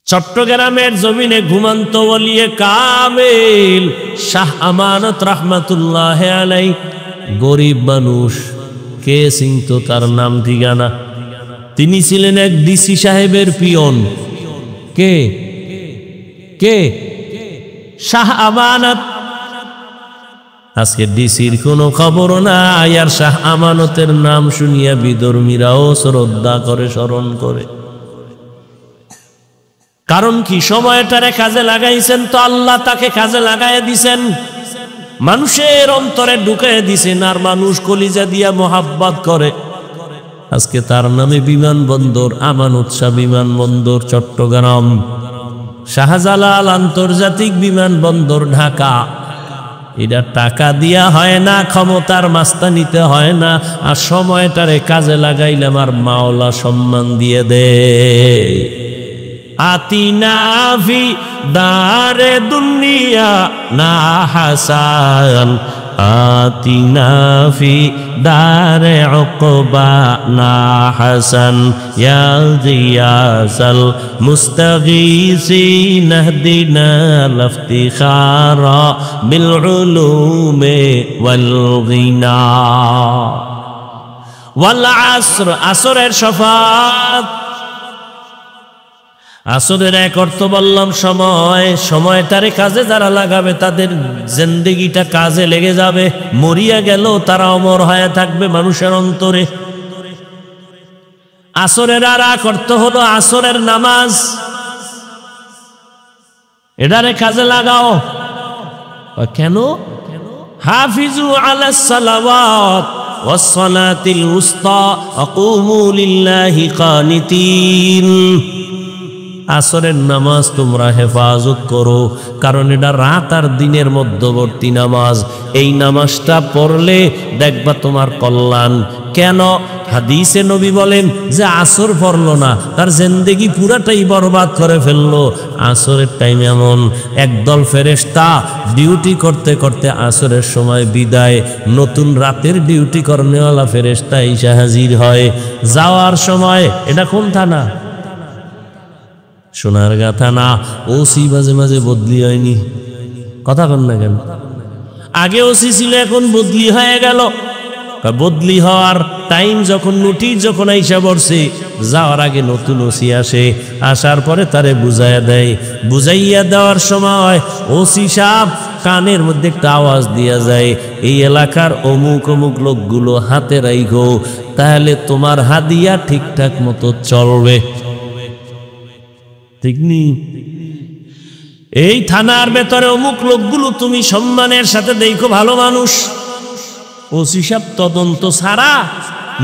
চট্টগ্রামের জমিনে ঘুমন্ত ওলিয়ে কামেল শাহ আমানত রহমাতুল্লাহ আলাইহি, গরিব মানুষ, কে চিনত তার নাম ঠিকানা? তিনি ছিলেন এক ডিসি সাহেবের পিয়ন। কে কে? শাহ আমানত। আজকে ডিসির কোনো খবর নাই, আর শাহ আমানতের নাম শুনিয়া বিধর্মীরাও শ্রদ্ধা করে, স্মরণ করে। কারণ কি? সময়টারে কাজে লাগাইছেন তো আল্লাহ তাকে কাজে লাগাইয়া দিছেন, মানুষের অন্তরে ঢুকাইয়া দিছেন, আর মানুষ কলিজা দিয়া মোহাব্বত করে। আজকে তার নামে বিমানবন্দর, আমানত শাহ বিমানবন্দর চট্টগ্রাম, শাহজালাল আন্তর্জাতিক বিমানবন্দর ঢাকা। এটা টাকা দিয়া হয় না, ক্ষমতার মাস্তানিতে হয় না, আর সময়টারে কাজে লাগাইলাম আর মাওলা সম্মান দিয়ে দে। আতিনা ফি দারে দুনিয়া না হাসান, আতিনা ফি দারে উকবা না হাসান, ইয়া গিয়াসাল মুস্তাগীসিন ইহদিনা লিফতিখারা বিল উলুমি ওয়াল গিনা। ওয়াল আসর, আসরের শফাত। আসরের এক অর্থ বললাম সময়। সময়টারে কাজে যারা লাগাবে তাদের জিন্দেগিটা কাজে লেগে যাবে, মরিয়া গেল তারা অমর হয়ে থাকবে মানুষের অন্তরে। আসরের আর এক অর্থ হলো আসরের নামাজ, এটারে কাজে লাগাও। কেন? হাফিজু আলাস সালাওয়াত ওয়াস সালাতিল উসতা ওয়া কুমু লিল্লাহি কানিতিন। আসরের নামাজ তোমরা হেফাজত করো, কারণ এটা রাত আর দিনের মধ্যবর্তী নামাজ। এই নামাজটা পড়লে দেখবা তোমার কল্যাণ। কেন? হাদিসে নবী বলেন যে আসর পড়লো না তার জিন্দেগি পুরাটাই বরবাদ করে ফেললো। আসরের টাইম এমন একদল ফেরেশতা ডিউটি করতে করতে আসরের সময় বিদায়, নতুন রাতের ডিউটি করনেওয়ালা ফেরেশতা এসে হাজির হয়। যাওয়ার সময়, এটা কোন থানা? সোনারগাঁ থানা। ওসি মাঝে মাঝে বদলি হয়নি, কথা বল না কেন? আগে ওসি ছিল, এখন বদলি হয়ে গেল। বদলি হওয়ার টাইম যখন নোটিশ যখন আইসা পড়ছে, যাওয়ার আগে নতুন ওসি আসে, আসার পরে তারে বুঝাইয়া দেয়। বুঝাইয়া দেওয়ার সময় ওসি সাহেব কানের মধ্যে একটা আওয়াজ দিয়া যায়, এই এলাকার অমুক অমুক লোকগুলো হাতে রাইখো, তাহলে তোমার হাদিয়া ঠিকঠাক মতো চলবে। ঠিক নি? এই থানার ভেতরে অমুক লোকগুলো তুমি সম্মানের সাথে দেখো, ভালো মানুষ। ওসি সাহেব তদন্ত ছাড়া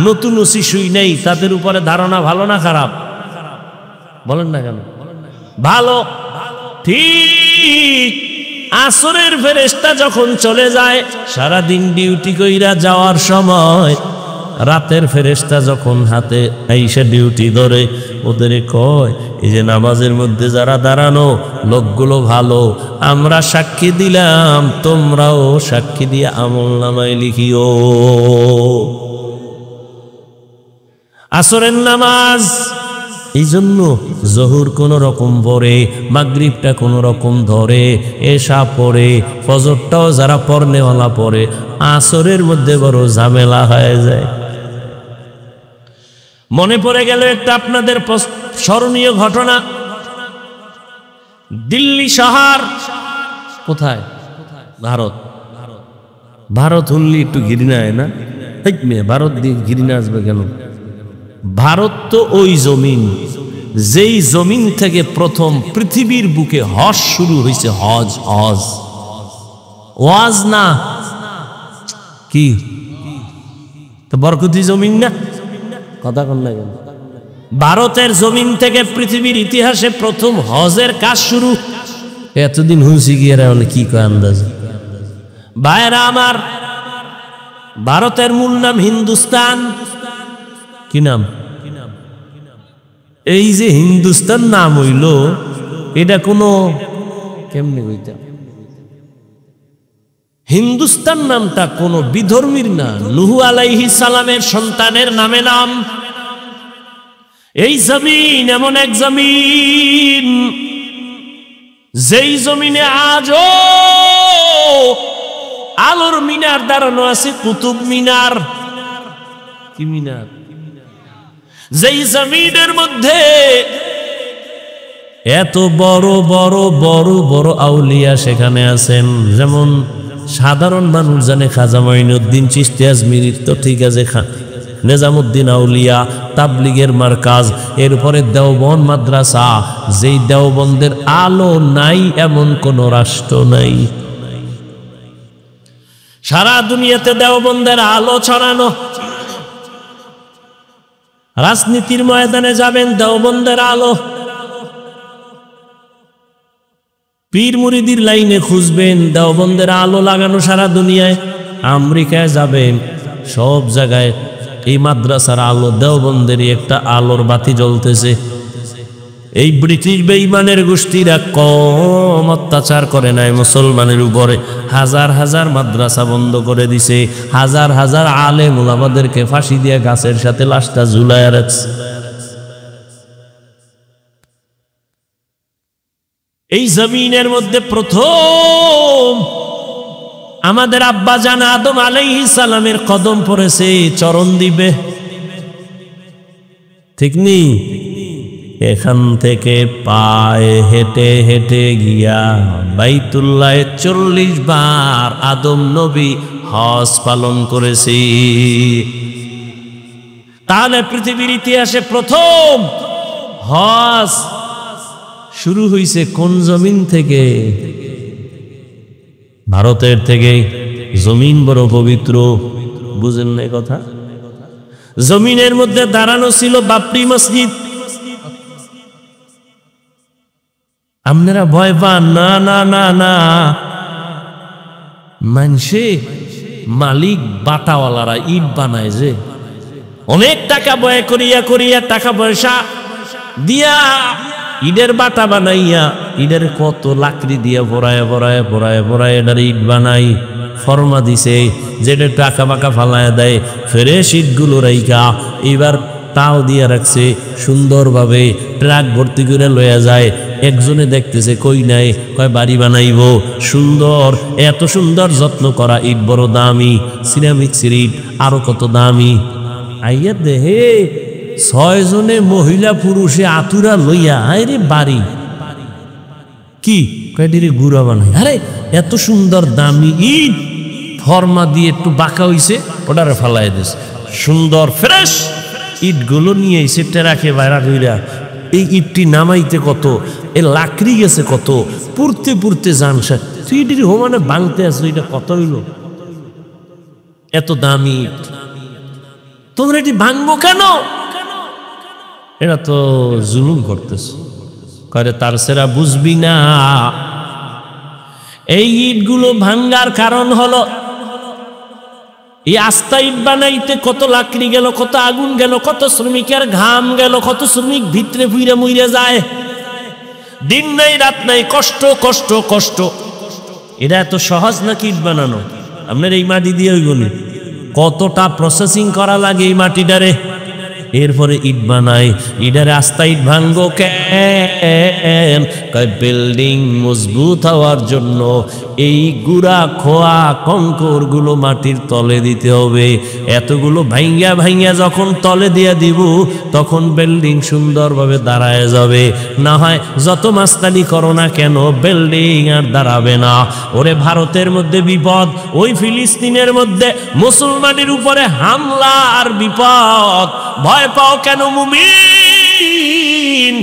নতুন ওসি শুই নেই, তাদের উপরে ধারণা ভালো না খারাপ? বলেন না কেন? ভালো। ঠিক আসরের ফেরেশতা যখন চলে যায়, সারাদিন ডিউটি কইরা যাওয়ার সময় রাতের ফেরেশতা যখন হাতে আইসা ডিউটি ধরে, ওদের কয় এই যে নামাজের মধ্যে যারা দাঁড়ানো লোকগুলো ভালো, আমরা সাক্ষী দিলাম, তোমরাও সাক্ষী দিয়ে আমল নামায় লিখিও। আসরের নামাজ এই জন্য জহুর কোন রকম পড়ে, মাগরিবটা কোন রকম ধরে, এশা পড়ে, ফজরটাও যারা পড়নেওয়ালা পড়ে, আসরের মধ্যে বড় ঝামেলা হয়ে যায়। মনে পড়ে গেল একটা আপনাদের স্মরণীয় ঘটনা। দিল্লি শহর কোথায়? ভারত। ভারত হলি একটু ঘৃণা হয় না? ভারত দিয়ে ঘৃণা আসবে কেন? ভারত তো ওই জমিন, যেই জমিন থেকে প্রথম পৃথিবীর বুকে হজ শুরু হয়েছে। হজ, হজ, ওয়াজ না কি? তো বরকতি জমিন না? কথা কন না কেন? ভারতের জমিন থেকে পৃথিবীর ইতিহাসে প্রথম হজের কাজ শুরু। এতদিন হুঁসি গিয়ে কি কয় আন্দাজ? ভাইরা আমার, ভারতের মূল নাম হিন্দুস্তান। কি নাম? এই যে হিন্দুস্তান নাম হইল, এটা কোনো কেমনে হইতা? হিন্দুস্তান নামটা কোনো বিধর্মীর না, নূহ আলাইহিস সালামের সন্তানের নামে নাম। এই জমিন এমন এক জমিন যেই জমিনে আজও আলোর মিনার দাঁড়ানো আছে, কুতুব মিনার। কি মিনার? যেই জমিনের মধ্যে এত বড় বড় বড় বড় আউলিয়া সেখানে আছেন, যেমন সাধারণ মানুষ জানে খাজা মঈনুদ্দিন চিশতি আজমিরি, তো ঠিক আছে, নিজামুদ্দিন আউলিয়া, তাবলিগের মারকাজ, এরপরে দেওবন্দ মাদ্রাসা। যেই দেওবন্দের আলো নাই এমন কোন রাষ্ট্র নাই। সারা দুনিয়াতে দেওবন্দের আলো ছড়ানো। রাজনীতির ময়দানে যাবেন, দেওবন্দের আলো। পীর মুরিদির লাইনে খুঁজবেন, দেওবন্দের আলো লাগানো সারা দুনিয়ায়। আমেরিকায় যাবেন, সব জায়গায় এই মাদ্রাসার আলো, দেওবন্দেরই একটা আলোর বাতি জ্বলতেছে। এই ব্রিটিশ বেঈমানের গোষ্ঠীরা কম অত্যাচার করে নাই মুসলমানের উপরে। হাজার হাজার মাদ্রাসা বন্ধ করে দিছে, হাজার হাজার আলেম ওলামাদেরকে ফাঁসি দিয়ে গাছের সাথে লাশটা ঝুলাইয়া রাখছে। এই জমিনের মধ্যে প্রথম আমাদের আব্বা জান আদম আলাইহিস সালামের কদম পড়েছে, চরণ দিবে, ঠিক নি? এখান থেকে পায়ে হেঁটে হেঁটে গিয়া বাইতুল্লাহে 40 বার আদম নবী হজ পালন করেছি। তাহলে পৃথিবীর ইতিহাসে প্রথম হজ শুরু হয়েছে কোন জমিন থেকে? ভারতের থেকে। জমিন বড় পবিত্র, বুঝেন না কথা? জমিনের মধ্যে দাঁড়ানো ছিল বাবরি মসজিদ। আপনারা ভয় পান না? না না না, মানুষে মালিক বাটাওয়ালারা ইট বানায়, যে অনেক টাকা ব্যয় করিয়া করিয়া টাকা পয়সা দিয়া ইটের বাটা বানাইয়া, ইটের কত লাকড়ি দিয়া ভরায় ভরায় ভরায় ভরায় এটার ইট বানাই, ফর্মা দিছে, যেটা টাকা বাঁকা ফালায় দেয়, ফ্রেশ ইটগুলো রাইকা এবার তাও দিয়া রাখছে সুন্দরভাবে, ট্রাক ভর্তি করে লইয়া যায়। একজনে দেখতেছে কই নাই, কয় বাড়ি বানাইব। সুন্দর, এত সুন্দর যত্ন করা ইট বড় দামি, সিরামিক্স ইট আরো কত দামি। আইয়া দেহে 6 জনে মহিলা পুরুষে আতুরা লইয়া আরে বাড়ি কি কয়টিরে গুড়া বানাই। আরে এত সুন্দর দামি ইট ফর্মা দিয়ে একটু বাঁকা হইছে, ওটারে ফালাই দিছে। সুন্দর ফ্রেশ ইটগুলো নিয়ে এসে টেরাকে বাইরা কইরা এই ইটটি নামাইতে কত, এ লাকড়ি গেছে কত, পুড়তে পুড়তে জানসা, তুই ইটির হোমানে ভাঙতে আছো, এটা কত হইল? এত দামি ইট, তোমরা এটি ভাঙবো কেন? এরা তো জুলুম করতেছে। করে তার সেরা বুঝবি না, এই ইটগুলো ভাঙ্গার কারণ হলো এই আস্তা ইট বানাইতে কত লাকড়ি গেল, কত আগুন গেল, কত শ্রমিকের ঘাম গেল, কত শ্রমিক ভিতরে ফুইরা মুইরা যায়, দিন নাই রাত নাই, কষ্ট কষ্ট কষ্ট। এটা এত সহজ নাকি ইট বানানো? আপনার এই মাটি দিয়ে ওইগুলি কতটা প্রসেসিং করা লাগে এই মাটিটারে, এরপরে ইট বানায়। ইটারে আস্তা ইট ভাঙ্গো কেন? বিল্ডিং মজবুত হওয়ার জন্য এই গুড়া খোয়া কঙ্কর গুলো মাটির তলে দিতে হবে। এতগুলো ভাঙ্গা ভাঙ্গা যখন তলে দিয়ে দিব, তখন বিল্ডিং সুন্দরভাবে দাঁড়ায় যাবে। না হয় যত মাস্তানি করো না কেন, বিল্ডিং আর দাঁড়াবে না। ওরে ভারতের মধ্যে বিপদ, ওই ফিলিস্তিনের মধ্যে মুসলমানের উপরে হামলা আর বিপদ। ভয় পাও কেন মুমিন?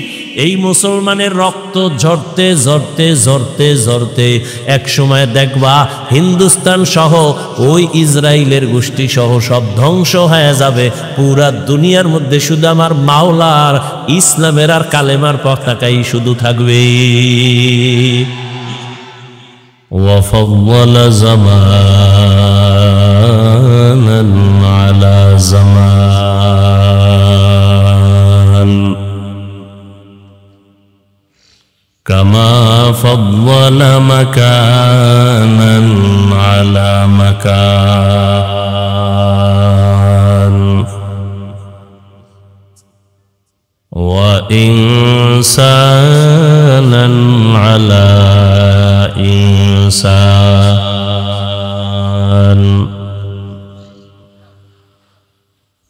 এই মুসলমানের রক্ত ঝরতে ঝরতে ঝরতে ঝরতে এক সময় দেখবা হিন্দুস্তান সহ ওই ইসরায়েলের গোষ্ঠী সহ সব ধ্বংস হয়ে যাবে। পুরা দুনিয়ার মধ্যে শুধু আমার মাওলার ইসলামের আর কালেমার পতাকাই শুধু থাকবে। وفضل زمانا على زمان كما فضل مكانا على مكان وإنسانا على إنسان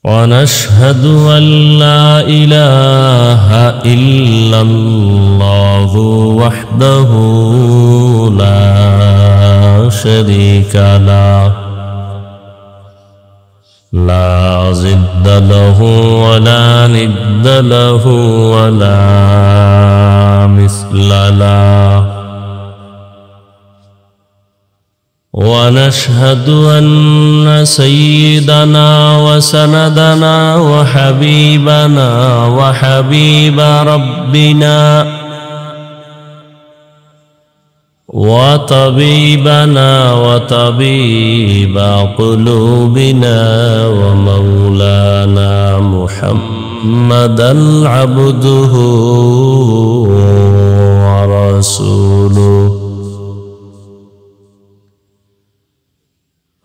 ونشهد أن لا إله إلا الله وحده لا شريك له لا ضد له ولا ند له ولا مثل له ونشهد أن سيدنا وسندنا وحبيبنا وحبيب ربنا وطبيبنا وطبيب قلوبنا ومولانا محمدا عبده ورسوله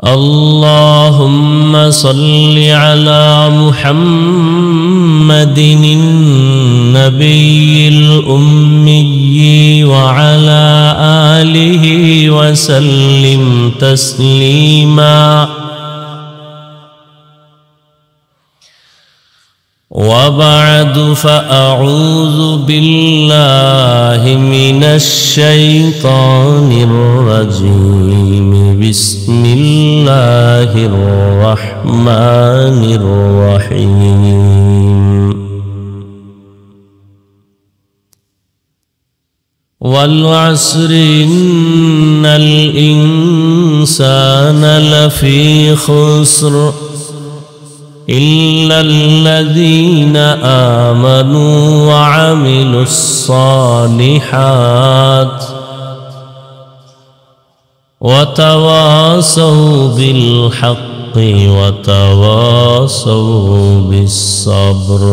اللهم صل على محمد النبي الأمي وعلى آله وسلم تسليما وبعد فأعوذ بالله من الشيطان الرجيم بسم الله الرحمن الرحيم والعصر إن الإنسان لفي خسر إلا الذين آمنوا وعملوا الصالحات وتواصوا بالحق وتواصوا بالصبر.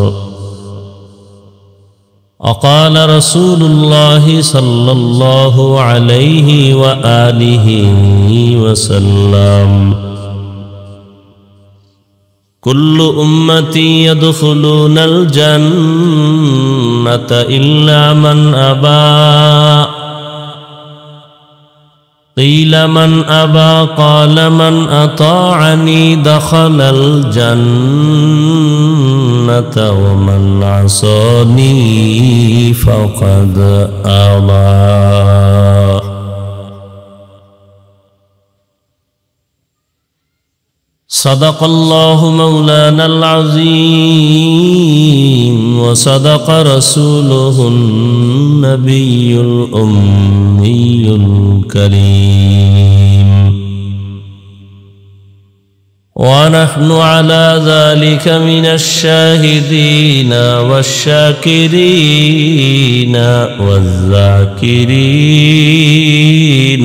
وقال رسول الله صلى الله عليه وآله وسلم كل أمتي يدخلون الجنة إلا من أبى قيل من أبى قال من أطاعني دخل الجنة ومن عصاني فقد أبى. صدق الله مولانا العظيم وصدق رسوله النبي الأمي الكريم ونحن على ذلك من الشاهدين والشاكرين والذاكرين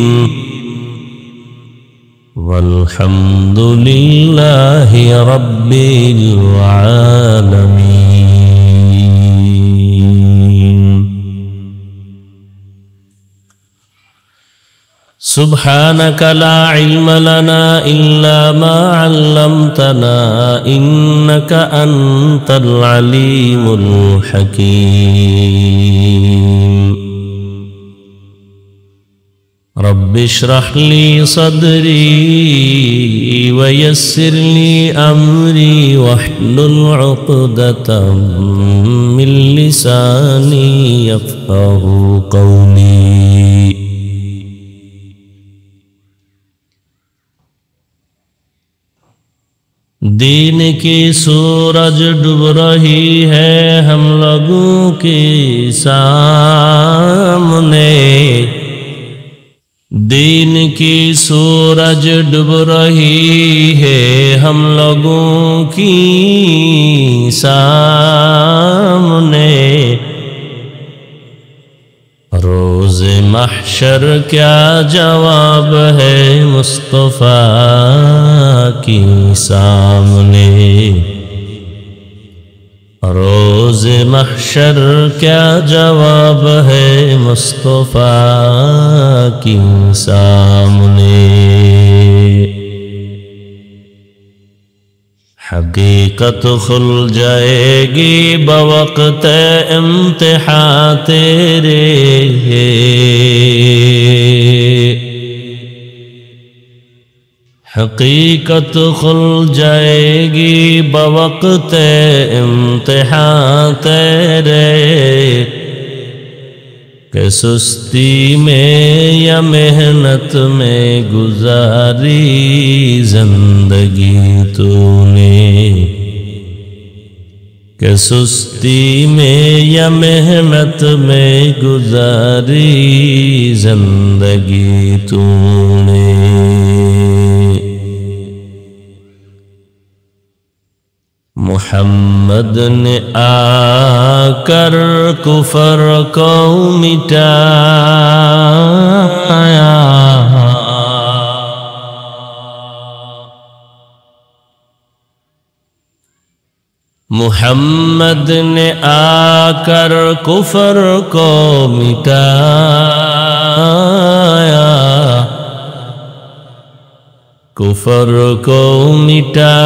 والحمد لله رب العالمين. سبحانك لا علم لنا إلا ما علمتنا إنك أنت العليم الحكيم. رب اشرح لي صدري ويسر لي أمري واحلل عقدة من لساني يفقه قولي. دین کی سورج ڈوب رہی ہے ہم لوگوں کے سامنے. دین کی سورج ڈوب رہی ہے ہم لوگوں کی سامنے. روز محشر کیا جواب ہے مصطفیٰ کی سامنے. روز محشر کیا جواب ہے مصطفیٰ کی سامنے. हकीकत खुल जाएगी बवक्त इम्तिहान तेरे, हकीकत खुल जाएगी बवक्त इम्तिहान तेरे, कि सुस्ती में या मेहनत में गुजारी जिंदगी तूने, कि सुस्ती में या मेहनत में गुजारी जिंदगी तूने। मोहम्मद ने आकर कुफर को मिटाया, मोहम्मद ने आकर कुफर को मिटाया, कुफर को मिटा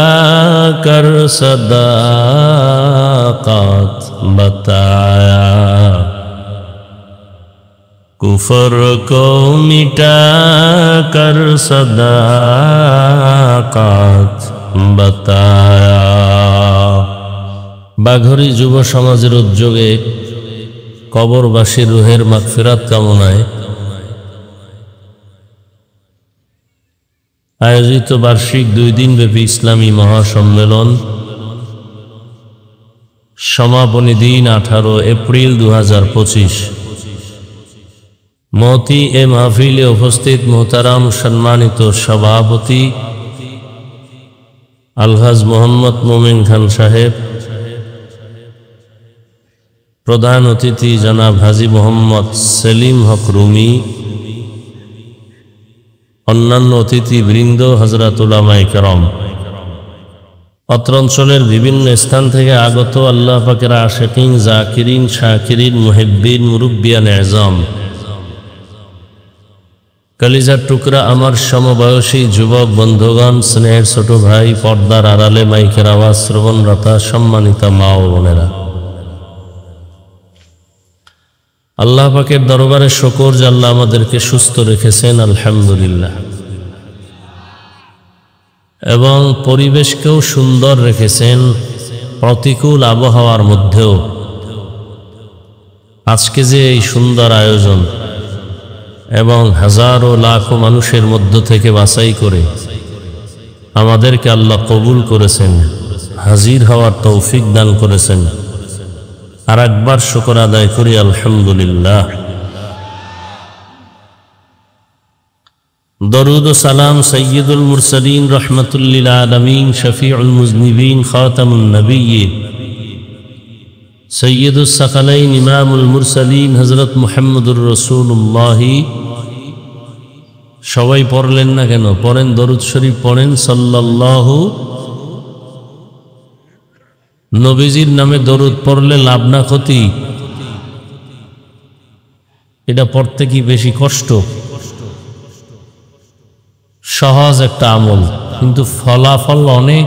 कर सदाकत बताया, कुफर को मिटा कर सदाकत बताया। বাঘরি যুব সমাজের উদ্যোগে কবরবাসী রুহের মাগফিরাত কামনায় আয়োজিত বার্ষিক 2 দিনব্যাপী ইসলামী মহাসম্মেলন সমাপনী দিন 18 এপ্রিল 2025। মহতি এ মাহফিলে উপস্থিত মোহতারাম সম্মানিত সভাপতি আলহাজ মোহাম্মদ মোমিন খান সাহেব, প্রধান অতিথি জনাব হাজী মোহাম্মদ সেলিম হক রুমি, অন্যান্য অতিথি বৃন্দ, হযরত উলামায়ে কেরাম, অত্র অঞ্চলের বিভিন্ন স্থান থেকে আগত আল্লাহ পাকের আশিকিন, জাকিরিন, শাকিরিন, মুহিব্বিন, মুরব্বিয়ান আযম, কলিজার টুকরা আমার সমবয়সী যুবক বন্ধুগণ, স্নেহের ছোট ভাই, পর্দার আড়ালে মাইকের আওয়াজ শ্রবণরতা সম্মানিতা মা ও বোনেরা, আল্লাহ পাকের দরবারে শুকর যে আল্লাহ আমাদেরকে সুস্থ রেখেছেন, আলহামদুলিল্লাহ, এবং পরিবেশকেও সুন্দর রেখেছেন প্রতিকূল আবহাওয়ার মধ্যেও। আজকে যে এই সুন্দর আয়োজন এবং হাজারো লাখো মানুষের মধ্য থেকে বাছাই করে আমাদেরকে আল্লাহ কবুল করেছেন, হাজির হওয়ার তৌফিক দান করেছেন, আর একবার শুকর আদায় করি আলহামদুলিল্লাহ। দরুদ ও সালাম সৈয়দুল মুরসালিন রহমাতুল লিল আলামিন শফিউল মুজনিবিন খাতামুন নবিয়্যিন সৈয়দুস সাকালাইন ইমামুল মুরসালিন হযরত মুহাম্মদুর রাসূলুল্লাহ। সবাই পড়লেন না কেন? পড়েন, দরুদ শরীফ পড়েন সাল্লাল্লাহু। নবীজির নামে দরুদ পড়লে লাভ না ক্ষতি? এটা পড়তে কি বেশি কষ্ট? সহজ একটা আমল, কিন্তু ফলাফল অনেক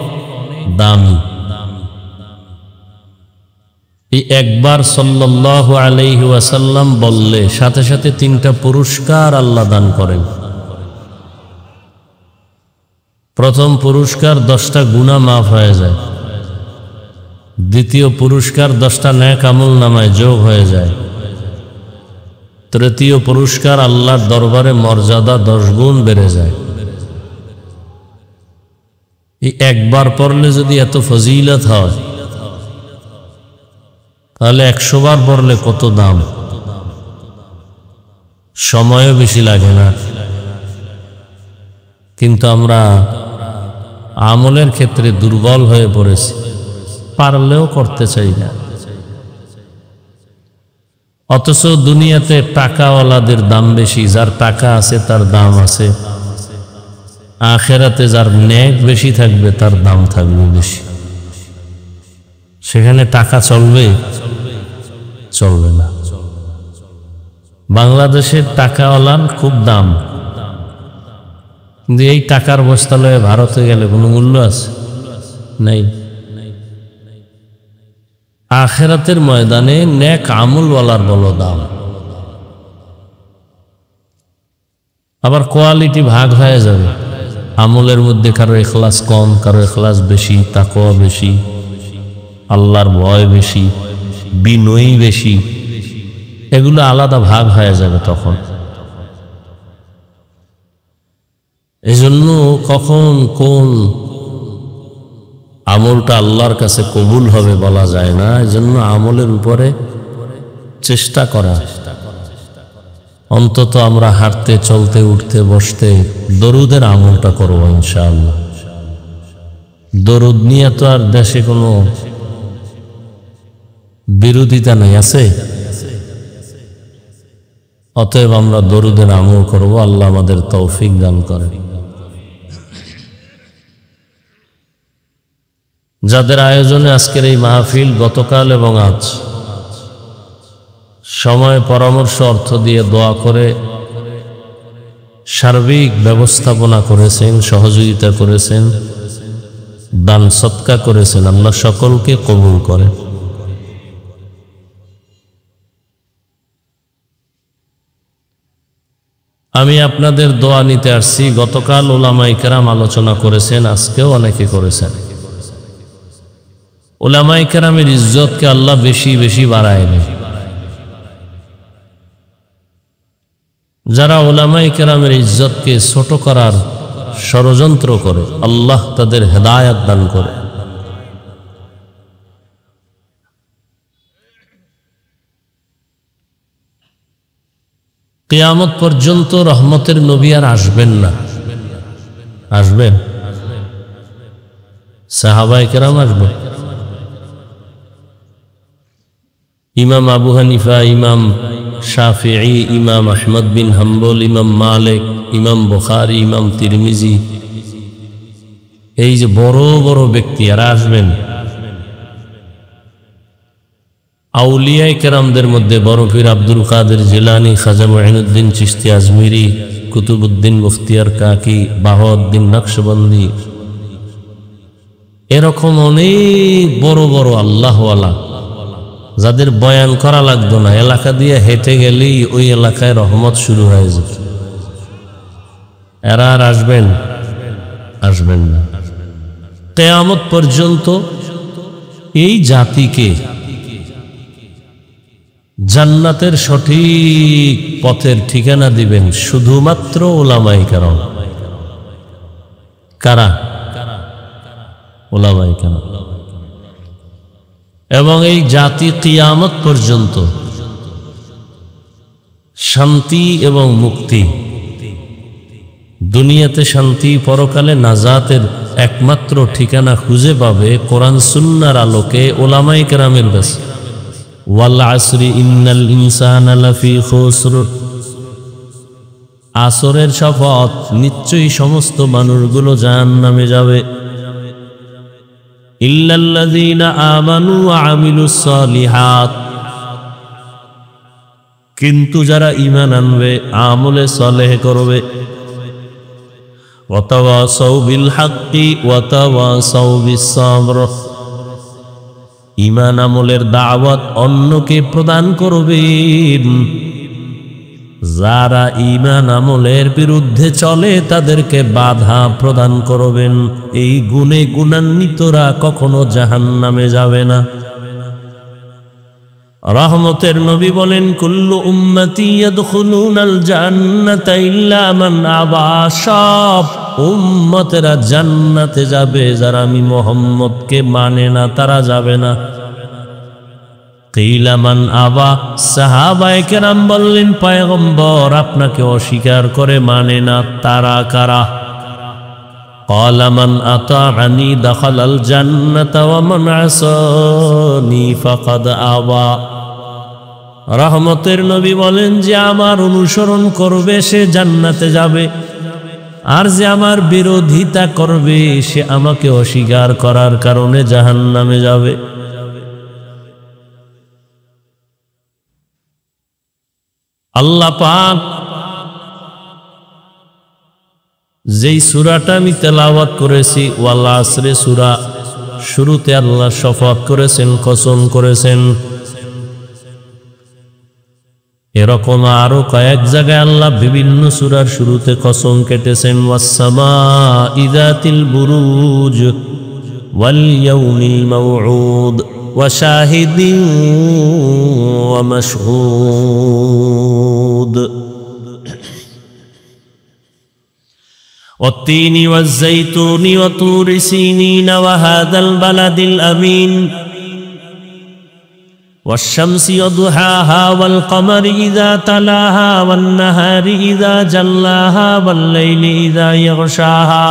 দামি। এই একবার সাল্লাল্লাহু আলাইহি ওয়াসাল্লাম বললে সাথে সাথে 3টা পুরস্কার আল্লাহ দান করেন। প্রথম পুরস্কার 10টা গুনাহ মাফ হয়ে যায়, দ্বিতীয় পুরস্কার 10টা নেক আমল নামায় যোগ হয়ে যায়, তৃতীয় পুরস্কার আল্লাহর দরবারে মর্যাদা 10 গুণ বেড়ে যায়। এই একবার পড়লে যদি এত ফজিলত হয়, তাহলে 100 বার পড়লে কত দাম? সময়ও বেশি লাগে না, কিন্তু আমরা আমলের ক্ষেত্রে দুর্বল হয়ে পড়েছি, পারলেও করতে চাই না। অথচ দুনিয়াতে টাকাওয়ালাদের দাম বেশি, যার টাকা আছে তার দাম আছে। আখিরাতে যার নেক বেশি থাকবে তার দাম থাকবে বেশি। সেখানে টাকা চলবে? চলবে না। বাংলাদেশের টাকাওয়ালার খুব দাম, কিন্তু এই টাকার বস্তা লয়ে ভারতে গেলে কোনো মূল্য আছে? নাই। আখিরাতের ময়দানে নেক আমলওয়ালার বলো দাম। আবার কোয়ালিটি ভাগ হয়ে যাবে, আমলের মধ্যে কারো ইখলাস কম, কারো ইখলাস বেশি, তাকওয়া বেশি, আল্লাহর ভয় বেশি, বিনয়ী বেশি, এগুলো আলাদা ভাগ হয়ে যাবে তখন। এজন্য কখন কোন আমলটা আল্লাহর কাছে কবুল হবে বলা যায় না। এজন্য আমলের উপরে চেষ্টা করা, অন্তত আমরা হাঁটতে চলতে উঠতে বসতে দরুদের আমলটা করব ইনশাআল্লাহ। দরুদ নিয়ে তো আর দেশে কোনো বিরোধিতা নেই, আছে? অতএব আমরা দরুদের আমল করব, আল্লাহ আমাদের তৌফিক দান করেন। যাদের আয়োজনে আজকের এই মাহফিল, গতকাল এবং আজ সময়, পরামর্শ, অর্থ দিয়ে দোয়া করে সার্বিক ব্যবস্থাপনা করেছেন, সহযোগিতা করেছেন, দান সৎকা করেছেন, আল্লাহ সকলকে কবুল করেন। আমি আপনাদের দোয়া নিতে আসছি। গতকাল উলামায়ে কেরাম আলোচনা করেছেন, আজকেও অনেকে করেছেন। উলামায়ে কেরামের ইজ্জতকে আল্লাহ বেশি বেশি বাড়ায় দেন। যারা উলামায়ে কেরামের ইজ্জতকে ছোট করার ষড়যন্ত্র করে, আল্লাহ তাদের হেদায়েত দান করে। কিয়ামত পর্যন্ত রহমতের নবী আর আসবেন না। আসবেন? সাহাবায়ে কেরাম আসবেন। ইমাম আবু হানিফা, ইমাম শাফিঈ, ইমাম আহমদ বিন হাম্বল, ইমাম মালিক, ইমাম বুখারী, ইমাম তিরমিজি, এই যে বড় বড় ব্যক্তি, এরা আসবেন। আউলিয়ায়ে কেরামদের মধ্যে বড় পীর আব্দুল কাদের জিলানী, খাজা মুঈনুদ্দিন চিশতি আজমিরি, কুতুবউদ্দিন মুখতিয়ার কাকি, বাহাউদ্দিন নকশবন্দি, এরকম অনেক বড় বড় আল্লাহওয়ালা, যাদের বয়ান করা লাগতো না, এলাকা দিয়ে হেঁটে গেলেই ওই এলাকায় রহমত শুরু হয়ে যেত। এরা আর আসবেন? আসবেন না। কিয়ামত পর্যন্ত এই জাতিকে জান্নাতের সঠিক পথের ঠিকানা দিবেন শুধুমাত্র উলামায়ে কেরাম। কারা? উলামায়ে কেরাম। এবং এই জাতি কিয়ামত পর্যন্ত শান্তি এবং মুক্তি, দুনিয়াতে শান্তি, পরকালে নাজাতের একমাত্র ঠিকানা খুঁজে পাবে কোরআন সুন্নাহর আলোকে উলামায়ে কেরামের কাছে। ওয়াল আসরি ইন্নাল ইনসানা লাফি খুসর, আসরের শপথ, নিশ্চয়ই সমস্ত মানুষগুলো জাহান্নামে যাবে। ইল্লাল্লাযীনা আমানু ওয়া আমিলুস সালিহাত, কিন্তু যারা ঈমান আনবে, আমলে সালেহ করবে। ওয়া তাওয়াসাউ বিল হাক্কি ওয়া তাওয়াসাউ বিস সাবর, ঈমান আমলের দাওয়াত অন্যকে প্রদান করবেন। যারা ঈমান আমলের বিরুদ্ধে চলে তাদেরকে বাধা প্রদান করবেন। এই গুণে গুণান্বিতরা কখনো জাহান্নামে যাবে না। রহমতের নবী বলেন, কুল্লু উম্মতি ইয়াদখুলুনাল জান্নাতা ইল্লা মান আবা, সব উম্মতেরা জান্নাতে যাবে, যারা আমি মুহাম্মদকে মানে না তারা যাবে না। কিলা মান আবা, সাহাবায়ে কেরাম বললেন, পয়গম্বর আপনাকে অস্বীকার করে মানে না তারা কারা? ক্বালা মান আতাআনি দাখালাল জান্নাতা ওয়া মান আসানি ফাকাদ আবা। রহমতের নবী বলেন, যে আমার অনুসরণ করবে সে জান্নাতে যাবে, আর যে আমার বিরোধিতা করবে সে আমাকে অস্বীকার করার কারণে জাহান্নামে যাবে। আল্লাহ পাক যেই সূরাটা আমি তেলাওয়াত করেছি, ওয়াল আসরে সূরা, শুরুতে আল্লাহ শপথ করেছেন, কসম করেছেন। এরকম আরো কয়েক জায়গায় আল্লাহ বিভিন্ন সূরার শুরুতে কসম কেটেছেন। ওয়াস-সামাঈ যাতিল বুরুজ ওয়াল ইয়াউমিল মাউউদ ওয়া শাহিদিন ওয়া মাশহুদ والتين والزيتون وطور سينين وهذا البلد الأمين والشمس وضحاها والقمر إذا تلاها والنهار إذا جلاها والليل إذا يغشاها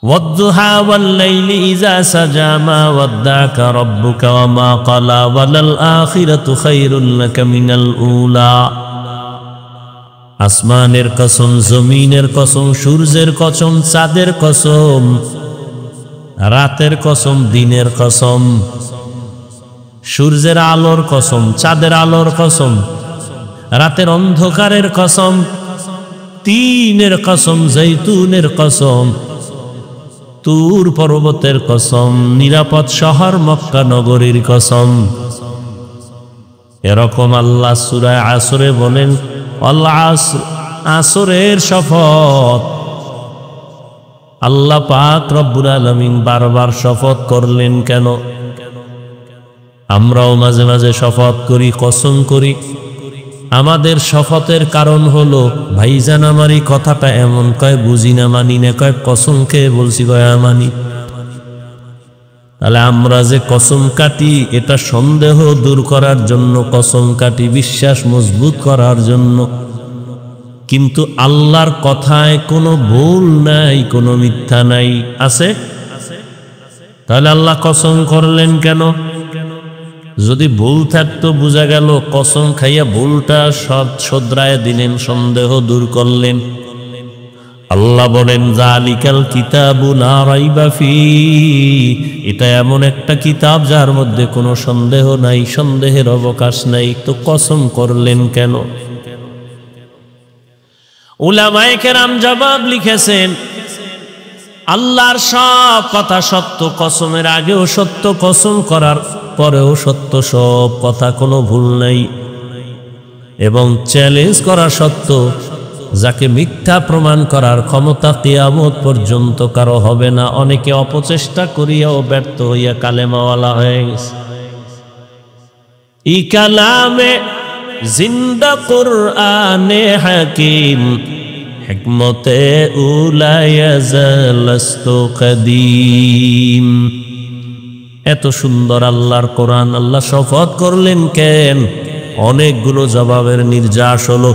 والضحى والليل إذا سجى ما ودعك ربك وما قلى وللآخرة خير لك من الأولى আসমানের কসম, জমিনের কসম, সূর্যের কসম, চাঁদের কসম, রাতের কসম, দিনের কসম, সূর্যের আলোর কসম, চাঁদের আলোর কসম, রাতের অন্ধকারের কসম, তিনের কসম, জৈতুনের কসম, তুর পর্বতের কসম, নিরাপদ শহর মক্কা নগরীর কসম। এরকম আল্লাহ সূরা আসরে বলেন, আসরের শপথ। আল্লাহ পাক রব্বুল আলামিন বারবার শপথ করলেন কেন? আমরাও মাঝে মাঝে শপথ করি, কসম করি। আমাদের শপথের কারণ হলো, ভাইজান আমার এই কথাটা এমন কয় বুঝি না, মানি না, কয় কসম খেয়ে বলছি, কয় মানি। তাহলে আমরা যে কসম কাটি, এটা সন্দেহ দূর করার জন্য কসম কাটি, বিশ্বাস মজবুত করার জন্য। কিন্তু আল্লাহর কথায় কোনো ভুল নাই, কোনো মিথ্যা নাই, আছে? তাহলে আল্লাহ কসম করলেন কেন? যদি ভুল থাকতো বোঝা গেল কসম খাইয়া ভুলটা শোধরায় দিলেন, সন্দেহ দূর করলেন। আল্লাহ বলেন, যালিকাল কিতাবু লা রাইবা ফীহি, এটা এমন একটা কিতাব যার মধ্যে কোনো সন্দেহ নাই, সন্দেহের অবকাশ নাই। তো কসম করলেন কেন? উলামায়ে কেরাম জবাব লিখেছেন, আল্লাহর সব কথা সত্য, কসমের আগেও সত্য, কসম করার পরেও সত্য, সব কথা কোনো ভুল নাই। এবং চ্যালেঞ্জ করা সত্য, যাকে মিথ্যা প্রমাণ করার ক্ষমতা কিয়ামত পর্যন্ত কারো হবে না। অনেকে অপচেষ্টা করিয়াও ব্যর্থ হইয়া কালেমাওয়ালা হয়ে গেছে। ই কালামে জিন্দা কুরআনে হাকিম, হিকমতে উলায়াজালস্তু কদিম। এত সুন্দর আল্লাহর কোরআন, আল্লাহ শপথ করলেন কেন? অনেকগুলো জবাবের নির্যাস হলো।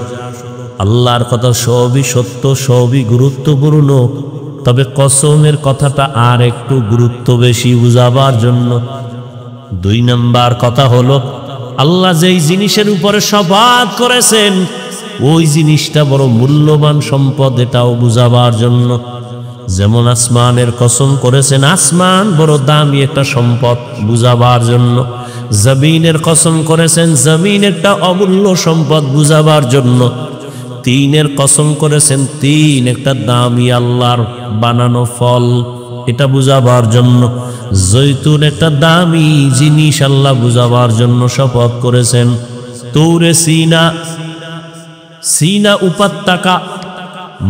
আল্লাহর কথা সবই সত্য, সবই গুরুত্বপূর্ণ, তবে কসমের কথাটা আর একটু গুরুত্ব বেশি বুঝাবার জন্য। 2 নাম্বার কথা হলো, আল্লাহ যেই জিনিসের উপরে শপথ করেছেন ওই জিনিসটা বড় মূল্যবান সম্পদ, এটাও বুঝাবার জন্য। যেমন আসমানের কসম করেছেন, আসমান বড় দামি একটা সম্পদ, বুঝাবার জন্য। জমিনের কসম করেছেন, জমিন একটা অমূল্য সম্পদ, বুঝাবার জন্য। তিনের কসম করেছেন, তিন একটা দামি আল্লাহর বানানো ফল, এটা বুঝাবার জন্য। জৈতুন একটা দামি জিনিস, আল্লাহ বুঝাবার জন্য শপথ করেছেন। তুরে সিনা, সিনা উপত্যকা,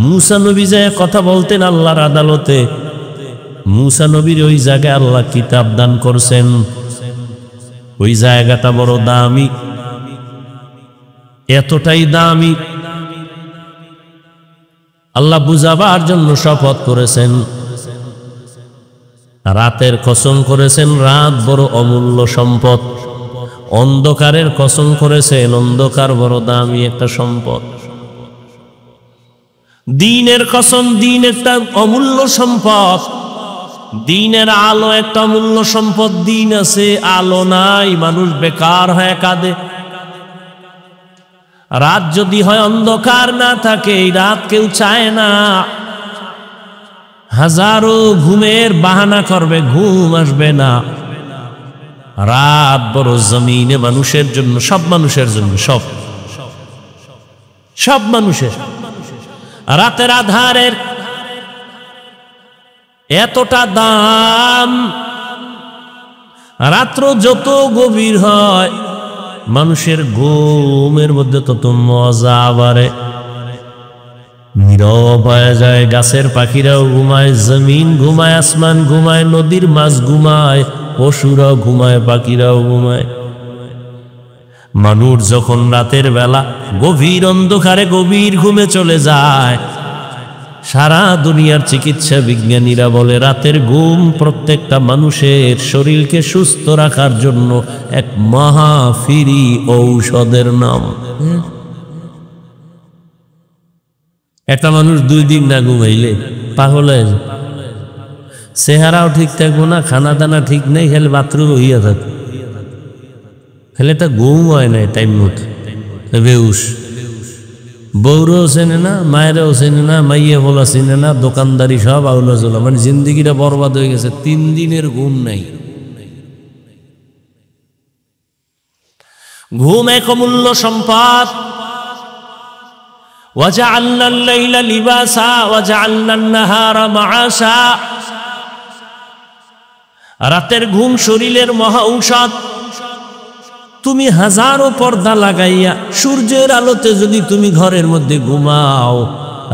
মূসা নবী যে কথা বলতেন আল্লাহর আদালতে, মূসা নবীর ওই জায়গায় আল্লাহ কিতাব দান করছেন। ওই জায়গাটা বড় দামি, এতটাই দামি আল্লাহ বুঝাবার জন্য শপথ করেছেন। রাতের কসম করেছেন, রাত বড় অমূল্য সম্পদ। অন্ধকারের কসম করেছেন, অন্ধকার বড় দামি একটা সম্পদ। দিনের কসম, দিন একটা অমূল্য সম্পদ। দিনের আলো একটা অমূল্য সম্পদ। দিন আছে, আলো নাই, মানুষ বেকার হয়ে কাঁদে। রাত যদি হয়, অন্ধকার না থাকে, এই রাত কেউ চায় না। হাজারো ঘুমের বাহানা করবে, ঘুম আসবে না। রাত বড় জমিনে মানুষের জন্য, সব মানুষের জন্য, সব মানুষের। রাতের আধারের এতটা দাম। রাত্র যত গভীর হয় মানুষের ঘুমের মধ্যে তত মজা বাড়ে, নীরব হয়ে যায়। গাছের পাখিরাও ঘুমায়, জমিন ঘুমায়, আসমান ঘুমায়, নদীর মাছ ঘুমায়, পশুরাও ঘুমায়, পাখিরাও ঘুমায়। মানুষ যখন রাতের বেলা গভীর অন্ধকারে গভীর ঘুমে চলে যায়, সারা দুনিয়ার চিকিৎসা বিজ্ঞানীরা বলে রাতের ঘুম প্রত্যেকটা মানুষের শরীরকে সুস্থ রাখার জন্য এক মহা ফ্রি ঔষধের নাম। একটা মানুষ 2 দিন না ঘুমাইলে পাগল হয়ে যায়, চেহারাও ঠিক থাকবো না, খানা দানা ঠিক নেই, খেলে বাথরুমে হইয়া থাকে, খেলে তা ঘুম হয় না টাইম মতো, বেউস। বউরও চেনে না, মায়েরাও চেনে না, মাইয়া বলা চেনে না, দোকানদারি সব আউলা চলা, মানে জিন্দিগিটা বরবাদ হয়ে গেছে। 3 দিনের ঘুম নাই। ঘুম এক অমূল্য সম্পদ। وجعلنا الليل لباسا وجعلنا النهار معاشا। রাতের ঘুম শরীরের মহা ঔষধ। তুমি হাজারো পর্দা লাগাইয়া সূর্যের আলোতে যদি তুমি ঘরের মধ্যে ঘুমাও,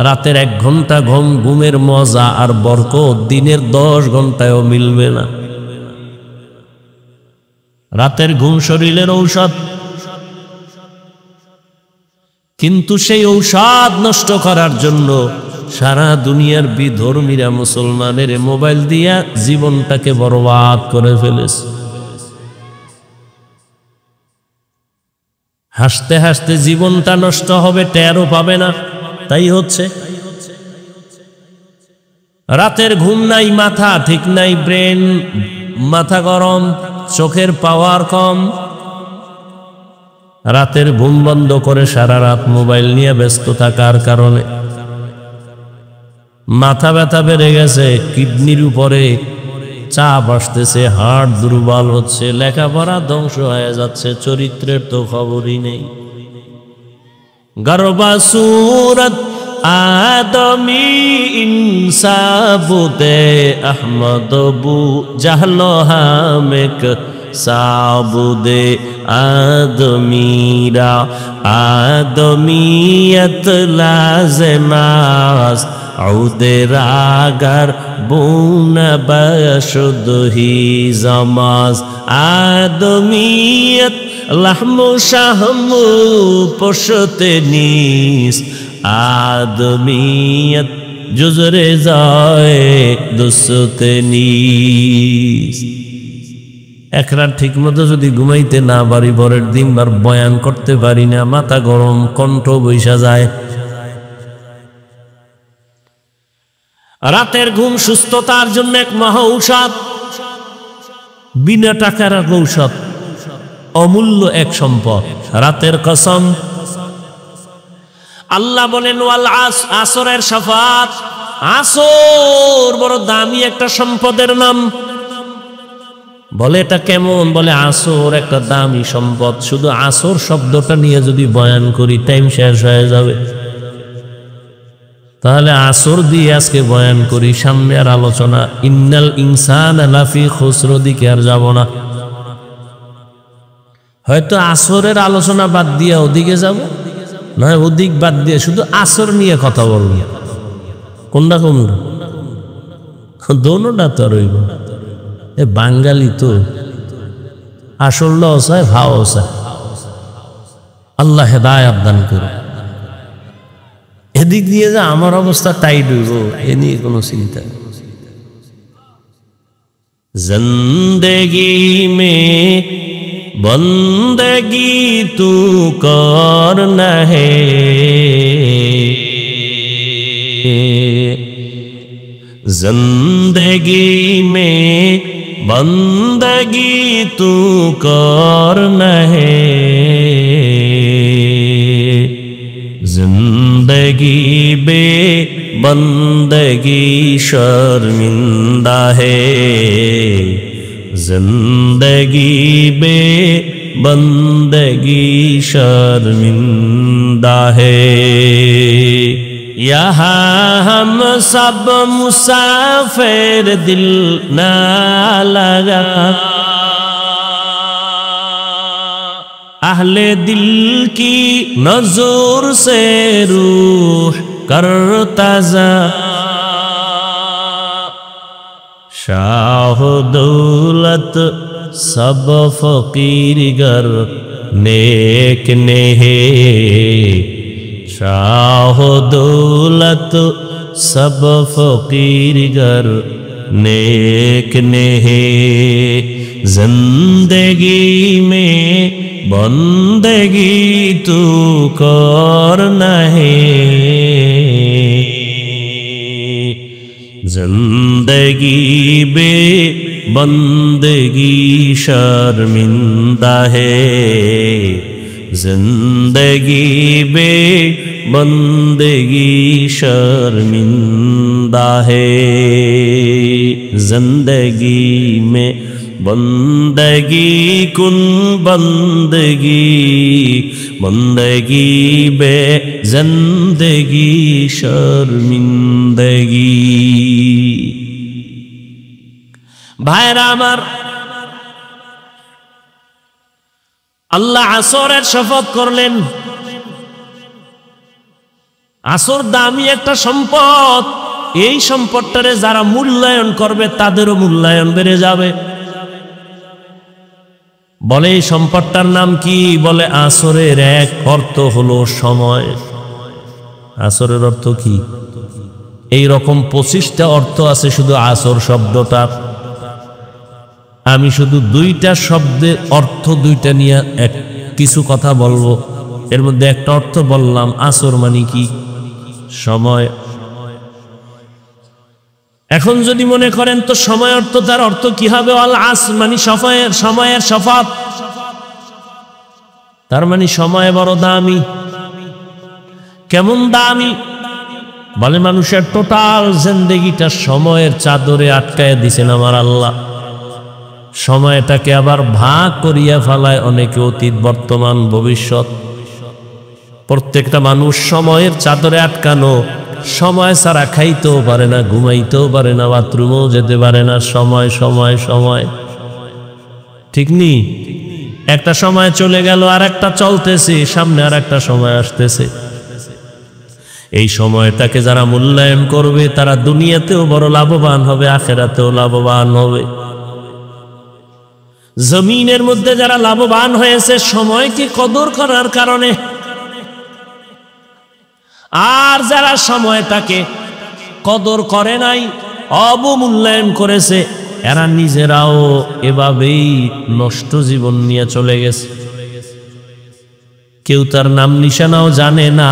রাতের 1 ঘন্টা ঘুমের মজা আর বরকত দিনের 10 ঘন্টায়ও মিলবে না। রাতের ঘুম শরীরের ঔষধ, কিন্তু সেই ঔষধ নষ্ট করার জন্য সারা দুনিয়ার বিধর্মীরা মুসলমানের মোবাইল দিয়া জীবনটাকে বরবাদ করে ফেলেছে। হাসতে হাসতে জীবনটা নষ্ট হবে, টেরও পাবে না। তাই হচ্ছে রাতের ঘুম নাই, মাথা ঠিক নাই, ব্রেন মাথা গরম, চোখের পাওয়ার কম। রাতের ঘুম বন্ধ করে সারা রাত মোবাইল নিয়ে ব্যস্ত থাকার কারণে মাথা ব্যথা বেড়ে গেছে, কিডনির উপরে চাপ আসতেছে, হার্ট দুর্বল হচ্ছে, লেখাপড়া ধ্বংস হয়ে যাচ্ছে, চরিত্রের তো খবরই নেই। গরবা সুরত আদমি ইনসাবুতে আহমদ বু জাহলো হামেক সাবুদে আদমিরা আদমিয়ত লাজমাস আউদে রাগার বুনা বশুদহি জামাজ আদমিয়ত লাহমু শাহমু পশতে নিস আদমিয়ত জুজরে যায় দুসতে নিস। এক রাত ঠিক মতো যদি ঘুমাইতে না পারি, পরের দিন বার বয়ান করতে পারি না, মাথা গরম, কণ্ঠ বৈশা যায়। রাতের ঘুম সুস্থতার জন্য এক মহা ঔষধ, বিনা টাকার ঔষধ, অমূল্য এক সম্পদ। রাতের কসম, আল্লাহ বলেন ওয়াল আসরের শফাত, আসর বড় দামি একটা সম্পদের নাম। বলে এটা কেমন? বলে আসর একটা দামি সম্পদ, শুধু আসর শব্দটা নিয়ে যদি বয়ান করি টাইম শেষ হয়ে যাবে। তাহলে আসর দিয়ে আজকে বয়ান করি, সামনে আর আলোচনা ইন্নাল ইনসানা লাফি খুসর দিকে আর যাব না। হয়তো আসরের আলোচনা বাদ দিয়ে ওদিকে যাব, নয় ওদিক বাদ দিয়ে শুধু আসর নিয়ে কথা বলব। কোনটা কোনটা? দোনোটা তো রইব। এ বাঙালি তো আসল চায়, ভাও চায়। আল্লাহ হেদায়াত দান করে। এদিক দিয়ে যে আমার অবস্থা টাইট হইব এ নিয়ে কোনো চিন্তা নেই। জিন্দেগি মে বন্দগি তু করনা হে, जिंदगी में बंदगी तू करना है, जिंदगी बे बंदगी शर्मिंदा है, जिंदगी बे बंदगी शर्मिंदा है। यहाँ हम सब मुसाफिर दिल ना लगा, अहले दिल की नजर से रूह करता जा, शाह दौलत सब फकीर गर नेक ने है, शाह दौलत सब फकीर गर नेक ने है, जिंदगी में बंदगी तू करना है, जिंदगी बे बंदगी शर्मिंदा है, जिंदगी बे बंदगी शर्मिंदा है, जिंदगी में बंदगी कुन बंदगी, बंदगी बे जिंदगी शर्मिंदगी। भाईरा आमार, আল্লাহ আসরের শপথ করলেন। আসর দামি একটা সম্পদ, এই সম্পদটারে যারা মূল্যায়ন করবে তাদেরও মূল্যায়ন বেড়ে যাবে। বলে এই সম্পদটার নাম কি? বলে আসরের এক অর্থ হলো সময়। আসরের অর্থ কি? এই রকম 25টা অর্থ আছে শুধু আসর শব্দটার। আমি শুধু 2টা শব্দের অর্থ 2টা নিয়ে কিছু কথা বলবো। এর মধ্যে একটা অর্থ বললাম আসর মানে কি? সময়। এখন যদি মনে করেন তো সময় অর্থ, তার অর্থ কি হবে? আল আসর মানে সময়ের শপথ, তার মানে সময় বড় দামি। কেমন দামি? বলে মানুষের টোটাল জিন্দেগিটা সময়ের চাদরে আটকায় দিছেন আমার আল্লাহ। সময়টাকে আবার ভাগ করিয়া ফেলায় অনেকে, অতীত, বর্তমান, ভবিষ্যৎ। প্রত্যেকটা মানুষ সময়ের চাদরে আটকানো। সময় ছাড়া খাইতেও পারে না, ঘুমাইতেও পারে না, বাথরুমেও যেতে পারে না। সময় সময় সময়, ঠিক নি? একটা সময় চলে গেল, আর একটা চলতেছে, সামনে আর একটা সময় আসতেছে। এই সময়টাকে যারা মূল্যায়ন করবে তারা দুনিয়াতেও বড় লাভবান হবে, আখিরাতেও লাভবান হবে। জমিনের মধ্যে যারা লাভবান হয়েছে সময়কে কদর করার কারণে, আর যারা সময়টাকে কদর করে নাই, অবমূল্যায়ন করেছে, এরা নিজেরাও এভাবেই নষ্ট জীবন নিয়ে চলে গেছে। কেউ তার নাম নিশানাও জানে না।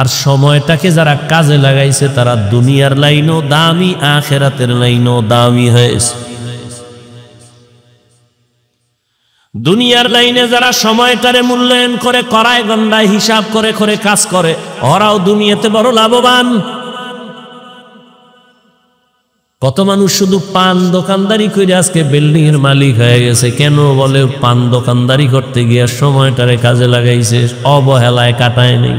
আর সময়টাকে যারা কাজে লাগাইছে তারা দুনিয়ার লাইনও দামি, আখিরাতের লাইনও দামি হয়েছে। দুনিয়ার লাইনে যারা সময়টারে মূল্যায়ন করে, করায় গন্ডায় হিসাব করে করে কাজ করে, ওরাও দুনিয়াতে বড় লাভবান। কত মানুষ শুধু পান দোকানদারি করে আজকে বিল্ডিং এর মালিক হয়ে গেছে। কেন? বলে পান দোকানদারি করতে গিয়ে সময়টারে কাজে লাগাইছে, অবহেলায় কাটায় নেই।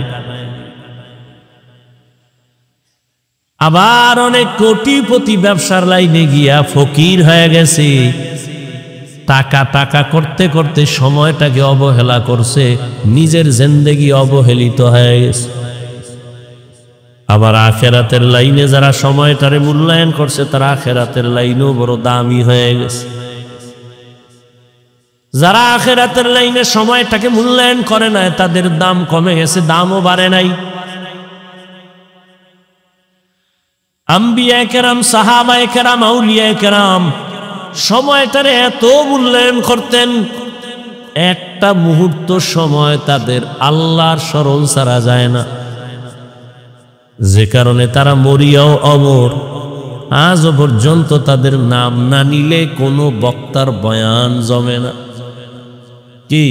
আবার অনেক কোটিপতি ব্যবসার লাইনে গিয়া ফকির হয়ে গেছে। টাকা টাকা করতে করতে সময়টাকে অবহেলা করছে, নিজের জিন্দেগি অবহেলিত হয়ে গেছে। আবার আখিরাতের লাইনে যারা সময়টারে মূল্যায়ন করছে তারা আখিরাতের লাইনেও বড় দামি হয়ে গেছে। যারা আখিরাতের লাইনে সময়টাকে মূল্যায়ন করে না তাদের দাম কমে গেছে, দামও বাড়ে নাই। আম্বিয়া কেরাম, সাহাবায়ে কেরাম, আউলিয়া কেরাম সময়টারে এত মূল্যায়ন করতেন, একটা মুহূর্ত সময় তাদের আল্লাহর স্মরণ ছাড়া যায় না, যে কারণে তারা মরিয়াও অমর। আজও পর্যন্ত তাদের নাম না নিলে কোনো বক্তার বয়ান জমে না। কি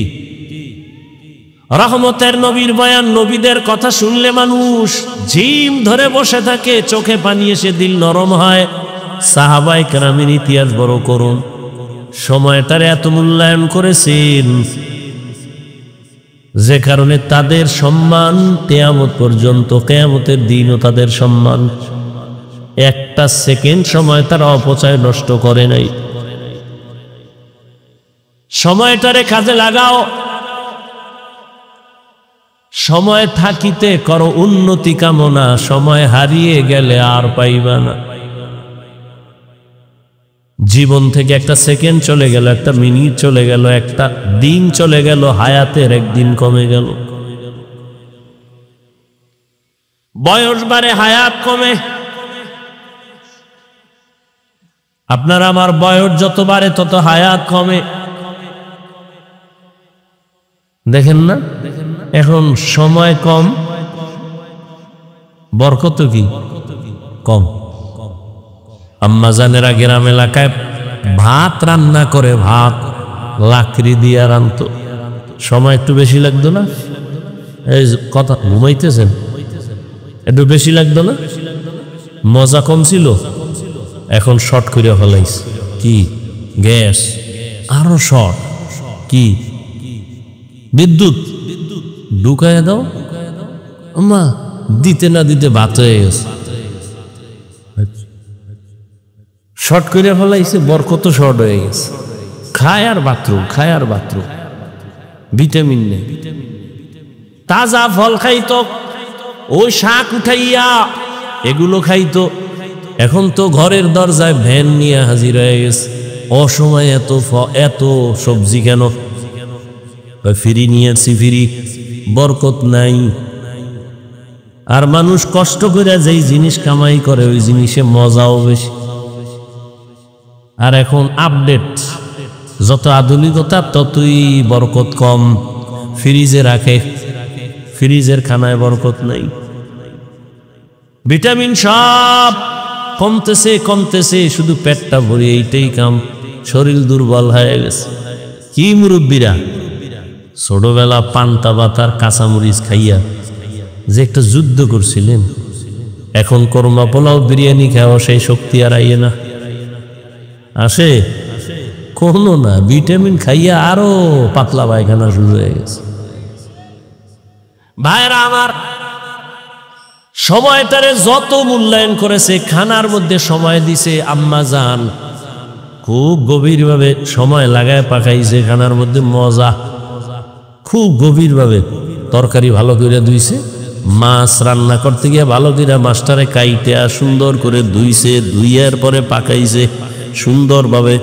রহমতের নবীর বয়ান, নবীদের কথা শুনলে মানুষ জিম ধরে বসে থাকে, চোখে পানি এসে দিল নরম হয়। সাহাবায়ে কেরামের ইতিহাস বড় করুন, সময়টারে এত মূল্যায়ন করেছেন যে কারণে তাদের সম্মান কিয়ামত পর্যন্ত, কিয়ামতের দিনও তাদের সম্মান। একটা সেকেন্ড সময় তারা অপচয় নষ্ট করে নাই। সময়টারে কাজে লাগাও, সময় থাকিতে করো উন্নতি কামনা, সময় হারিয়ে গেলে আর পাইবা না। জীবন থেকে একটা সেকেন্ড চলে গেল, একটা মিনিট চলে গেল, একটা দিন চলে গেল, হায়াতের একদিন কমে গেল। বয়স বাড়ে, হায়াত কমে। আপনার আমার বয়স যত বাড়ে তত হায়াত কমে। দেখেন না, এখন সময় কম, বরকত কি কম। আম্মা জানেরা গ্রাম এলাকায় ভাত রান্না করে, ভাত লাকড়ি দিয়ে রান্ত, সময় একটু বেশি লাগতো না? এই কথা ঘুমাইতেছেন, একটু বেশি লাগতো না? মজা কম ছিল, এখন শর্ট করে ফেলাইছে। কি গ্যাস, আরো শর্ট। কি বিদ্যুৎ ঢুকায় দাও, আম্মা দিতে না দিতে ভাত হয়ে গেছে। শর্ট করে ফেলাইছে, বরকত শর্ট হয়ে গেছে। খায় আর বাথরুম, খায় আর বাথরুম, ভিটামিন নেই। তাজা ফল খাইতো, ওই শাক উঠাইয়া এগুলো খাইতো। এখন তো ঘরের দরজায় ভ্যান নিয়ে হাজির হয়ে গেছে। অসময়ে এত সবজি কেন? ফিরি নিয়েছি, ফিরি, বরকত নাই। আর মানুষ কষ্ট করে যেই জিনিস কামাই করে ওই জিনিসে মজাও বেশি। আর এখন আপডেট, যত আধুনিকতা ততই বরকত কম। ফ্রিজে রাখে, ফ্রিজের খানায় বরকত নাই। ভিটামিন সব কমতেছে কমতেছে, শুধু পেটটা ভরে, এইটাই কাম। শরীর দুর্বল হয়ে গেছে। কি মুরব্বীরা ছোটবেলা পান্তা ভাত আর কাঁচামরিচ খাইয়া যে একটা যুদ্ধ করছিলেন, এখন কর্মা পোলাও বিরিয়ানি খাওয়া সেই শক্তি আর আইয়ে না, আসে কোনো না। ভিটামিন খাইয়া আরো পাতলা পায়খানা শুরু হয়ে গেছে। ভাইরা আমার, সময়টারে যত মূল্যায়ন করেছে, খানার মধ্যে সময় দিছে আম্মা জান, খুব গভীরভাবে সময় লাগায় পাকাইছে খানার মধ্যে, মজা খুব গভীরভাবে। তরকারি ভালো করে ধুইছে, মাছ রান্না করতে গিয়ে ভালো করে মাছটারে কাইটা সুন্দর করে ধুইছে, ধুইয়ার পরে পাকাইছে সুন্দরভাবে,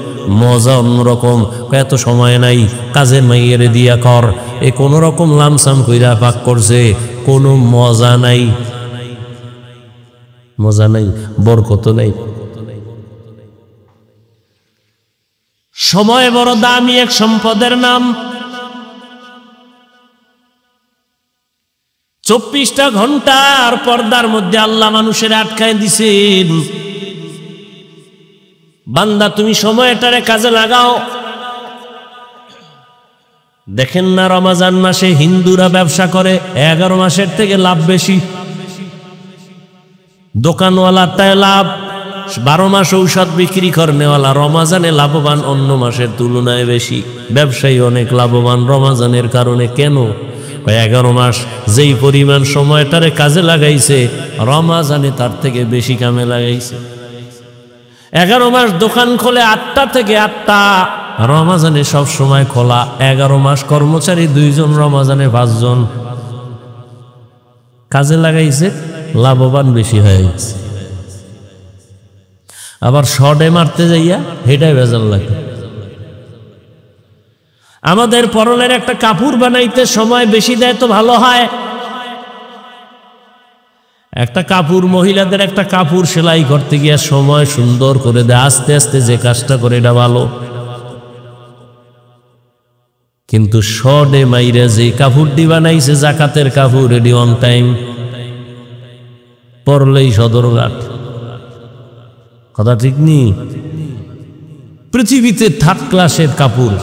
মজা অন্যরকম। এত সময় নাই, কাজের মাইয়েরে দিয়া কর, এ কোনো রকম লামসাম কইরা পাক করছে, কোনো মজা নাই, মজা নাই, বরকত নাই। সময় বড় দামি এক সম্পদের নাম। 24টা ঘন্টার পর্দার মধ্যে আল্লাহ মানুষের আটকায় দিছেন। বান্দা তুমি সময়টারে কাজে লাগাও। দেখেন না, রমজান মাসে হিন্দুরা ব্যবসা করে 11 মাসের থেকে লাভ বেশি। দোকানওয়ালাটায় লাভ, 12 মাস ঔষধ বিক্রি করনেওয়ালা রমজানে লাভবান অন্য মাসের তুলনায় বেশি। ব্যবসায়ী অনেক লাভবান রমজানের কারণে। কেন? 11 মাস যেই পরিমাণ সময়টারে কাজে লাগাইছে, রমজানে তার থেকে বেশি কামে লাগাইছে। 11 মাস দোকান খোলে 8টা থেকে 8টা, রমজানে সব সময় খোলা। 11 মাস কর্মচারী 2 জন, রমজানে 5 জন। কাজে লাগাইছে, লাভবান বেশি হয়ে গেছে। আবার শর্টে মারতে যাইয়া হেটাই ভেজাল লাগে। আমাদের পরনের একটা কাপড় বানাইতে সময় বেশি দেয় তো ভালো হয়। একটা কাপড়, মহিলাদের একটা কাপড় সেলাই করতে গিয়ে সময় সুন্দর করে দেয়, আস্তে আস্তে যে কাজটা করে এটা ভালো। কিন্তু শর্টে মাইরা যে কাপড়টি বানাইছে জাকাতের কাপড়, রেডি অন টাইম, পরলেই সদরঘাট। কথা ঠিক নেই? পৃথিবীতে 3rd ক্লাসের কাপড়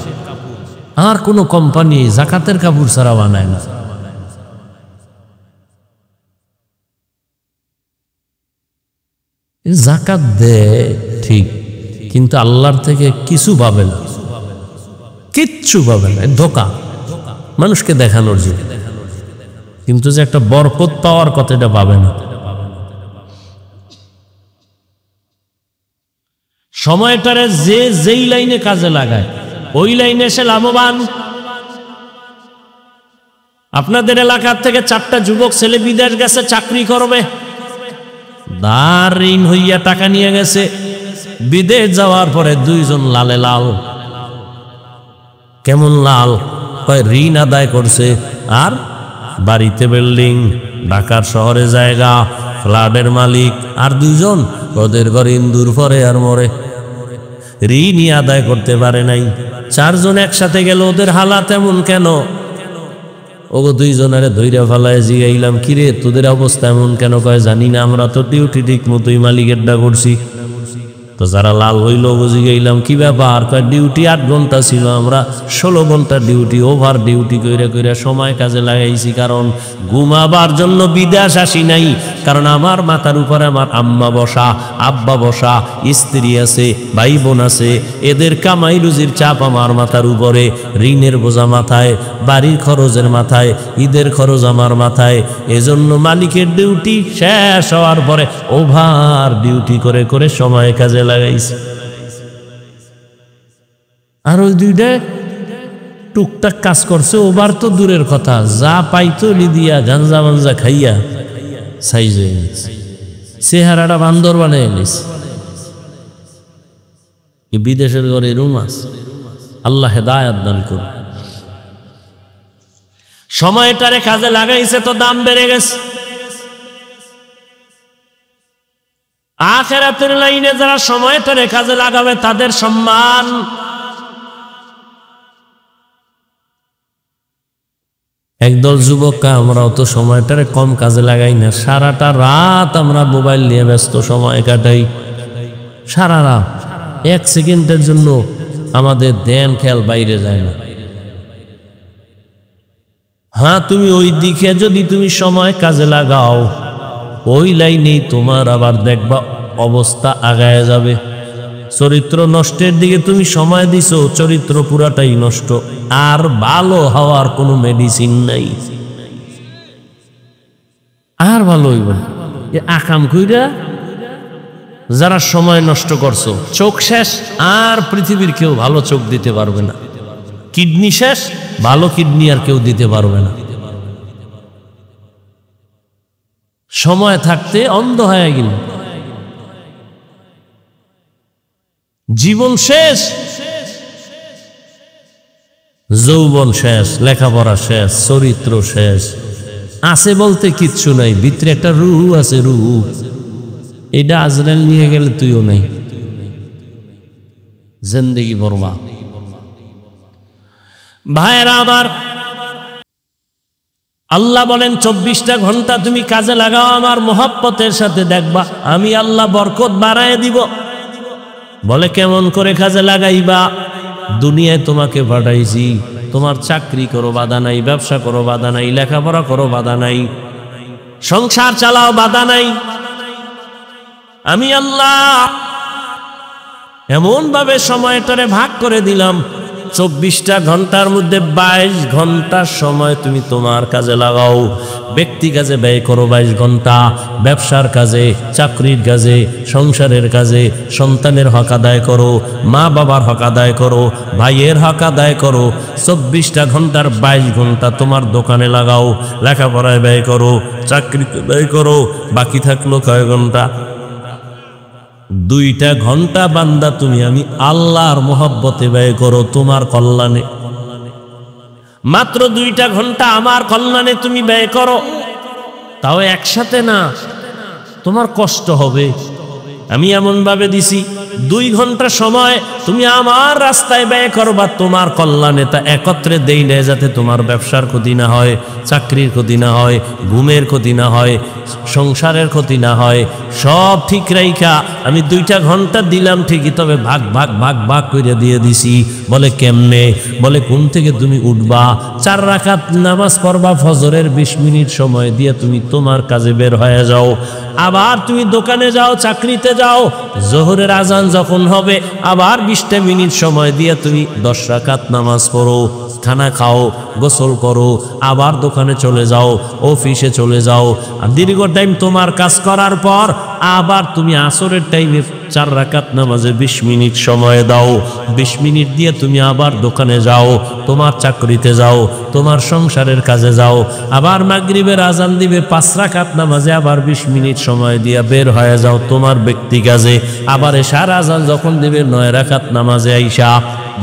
আর কোন কোম্পানি জাকাতের কাপড় ছাড়া বানায় না। জাকাত দেয় ঠিক, কিন্তু আল্লাহর থেকে কিছু পাবে না, কিচ্ছু পাবে না, ধোকা। মানুষকে দেখানোর জন্য, কিন্তু যে একটা বরকত পাওয়ার কথা এটা পাবে না। সময়টারে যে যেই লাইনে কাজে লাগায় ওই লাইনে এসে লাভবান। আপনাদের এলাকার থেকে 4টা যুবক ছেলে বিদেশ গেছে চাকরি করবে, ধার ঋণ হইয়া টাকা নিয়ে গেছে। বিদেশ যাওয়ার পরে 2 জন লালে লাল। কেমন লাল? কয় ঋণ আদায় করছে আর বাড়িতে বিল্ডিং, ঢাকার শহরে জায়গা, ফ্ল্যাটের মালিক। আর 2 জন ওদের ঘরে ইন্দুর পরে আর মরে, ঋণই আদায় করতে পারে নাই। 4 জন একসাথে গেল, ওদের হালাত এমন কেন? ওগো 2 জনারে ধৈর্য ফেলায় জিগাইলাম, কিরে তোদের অবস্থা এমন কেন? কয় জানি না, আমরা তো ডিউটি ঠিক মতোই মালিকের ডা করছি। তো যারা লাল হইল বুঝি গেলাম, কি ব্যাপার? কয় ডিউটি 8 ঘন্টা ছিল, আমরা 16 ঘন্টা ডিউটি, ওভার ডিউটি কইরা কইরা সময় কাজে লাগাইছি। কারণ ঘুমাবার জন্য বিদেশ আসি নাই, কারণ আমার মাথার উপরে আমার আম্মা বসা, আব্বা বসা, স্ত্রী আছে, ভাই বোন আছে, এদের কামাই রুজির চাপ আমার মাথার উপরে, ঋণের বোঝা মাথায়, বাড়ির খরচের মাথায়, ঈদের খরচ আমার মাথায়। এজন্য মালিকের ডিউটি শেষ হওয়ার পরে ওভার ডিউটি করে করে সময় কাজে লাগাইছে। আর ওই 2টা টুকটাক কাজ করছে, ওভার তো দূরের কথা, যা পাইতো লিদিয়া গাঞ্জা মাঞ্জা খাইয়া সাইজ হয়ে গেছে, চেহারাটা বান্দর বানিয়ে নিছে। বিদেশের ঘরে রুম আছে, আল্লাহ হেদায়েত দান করুন। সময়টারে কাজে লাগাইছে তো দাম বেড়ে গেছে। আখিরাতের লাইনে যারা সময়টারে কাজে লাগাবে তাদের সম্মান। একদল যুবকরা আমরাও তো সময়টারে কম কাজে লাগাই না, সারাটা রাত আমরা মোবাইল নিয়ে ব্যস্ত সময় কাটাই। সারা রাত 1 সেকেন্ডের জন্য আমাদের ধ্যান খেয়াল বাইরে যায় না। হ্যাঁ, তুমি ওই দিকে যদি তুমি সময় কাজে লাগাও, ওই লাইনেই তোমার আবার দেখবা অবস্থা আগায় যাবে। চরিত্র নষ্টের দিকে তুমি সময় দিছো, চরিত্র পুরাটাই নষ্ট, আর ভালো হওয়ার কোনো মেডিসিন নাই। আর ভালো হইব না। আকাম কইরা যারা সময় নষ্ট করছো, চোখ শেষ, আর পৃথিবীর কেউ ভালো চোখ দিতে পারবে না। কিডনি শেষ, ভালো কিডনি আর কেউ দিতে পারবে না। সময় থাকতে অন্ধ হয়ে গেল, জীবন শেষ, যৌবন শেষ, লেখাপড়া শেষ, চরিত্র শেষ, আছে বলতে কিচ্ছু নাই। ভিতরে একটা রুহু আছে, রুহু, এটা আজরাইল নিয়ে গেলে তুইও নাই, জিন্দেগি বরবাদ। ভাইরা আমার, আল্লাহ বলেন 24টা ঘন্টা তুমি কাজে লাগাও আমার মহব্বতের সাথে, দেখবা আমি আল্লাহ বরকত বাড়ায় দিব। বলে কেমন করে কাজে লাগাইবা? দুনিয়ায় তোমাকে পাঠাইছি, তোমার চাকরি করো বাধা নাই, ব্যবসা করো বাধা নাই, লেখাপড়া করো বাধা নাই, সংসার চালাও বাধা নাই। আমি আল্লাহ এমন ভাবে সময়টারে ভাগ করে দিলাম, 24টা ঘন্টার মধ্যে 22 ঘন্টার সময় তুমি তোমার কাজে লাগাও। ব্যক্তি কাজে ব্যয় করো 22 ঘন্টা, ব্যবসার কাজে, চাকরির কাজে, সংসারের কাজে, সন্তানের হক আদায় করো, মা বাবার হক আদায় করো, ভাইয়ের হক আদায় করো। 24টা ঘন্টার 22 ঘন্টা তোমার দোকানে লাগাও, লেখাপড়ায় ব্যয় করো, চাকরিতে ব্যয় করো। বাকি থাকলো কয় ঘন্টা? 2টা ঘন্টা বান্দা তুমি আমি আল্লাহর মহব্বতে ব্যয় করো, তোমার কল্যাণে। মাত্র 2টা ঘন্টা আমার কল্যাণে তুমি ব্যয় করো, তাও একসাথে না, তোমার কষ্ট হবে। আমি এমন ভাবে দিছি 2 ঘন্টা সময় তুমি আমার রাস্তায় ব্যয় করবা তোমার কল্যাণে, তা একত্রে দেই না, যাতে তোমার ব্যবসার ক্ষতি না হয়, চাকরির ক্ষতি না হয়, ঘুমের ক্ষতি না হয়, সংসারের ক্ষতি না হয়। সব ঠিক রাইখা আমি 2টা ঘন্টা দিলাম ঠিকই, তবে ভাগ ভাগ ভাগ ভাগ করে দিয়ে দিছি। বলে কেমনে? বলে ঘুম থেকে তুমি উঠবা, 4 রাকাত নামাজ পড়বা, ফজরের 20 মিনিট সময় দিয়ে তুমি তোমার কাজে বের হয়ে যাও। আবার তুমি দোকানে যাও, চাকরিতে যাও, জোহরের আজান যখন হবে আবার 20টা মিনিট সময় দিয়ে তুমি 10 রাকাত নামাজ পড়ো, খানা খাও, গোসল করো, আবার দোকানে চলে যাও, অফিসে চলে যাও। আর দীর্ঘ টাইম তোমার কাজ করার পর আবার তুমি আসরের টাইমে 4 রাকাত নামাজে 20 মিনিট সময় দাও। 20 মিনিট দিয়ে তুমি আবার দোকানে যাও, তোমার চাকরিতে যাও, তোমার সংসারের কাজে যাও। আবার মাগরিবের আজান দিবে, 5 রাকাত নামাজে আবার 20 মিনিট সময় দিয়ে বের হয়ে যাও তোমার ব্যক্তি কাজে। আবার এশার আজান যখন দিবে 9 রাকাত নামাজে আইসা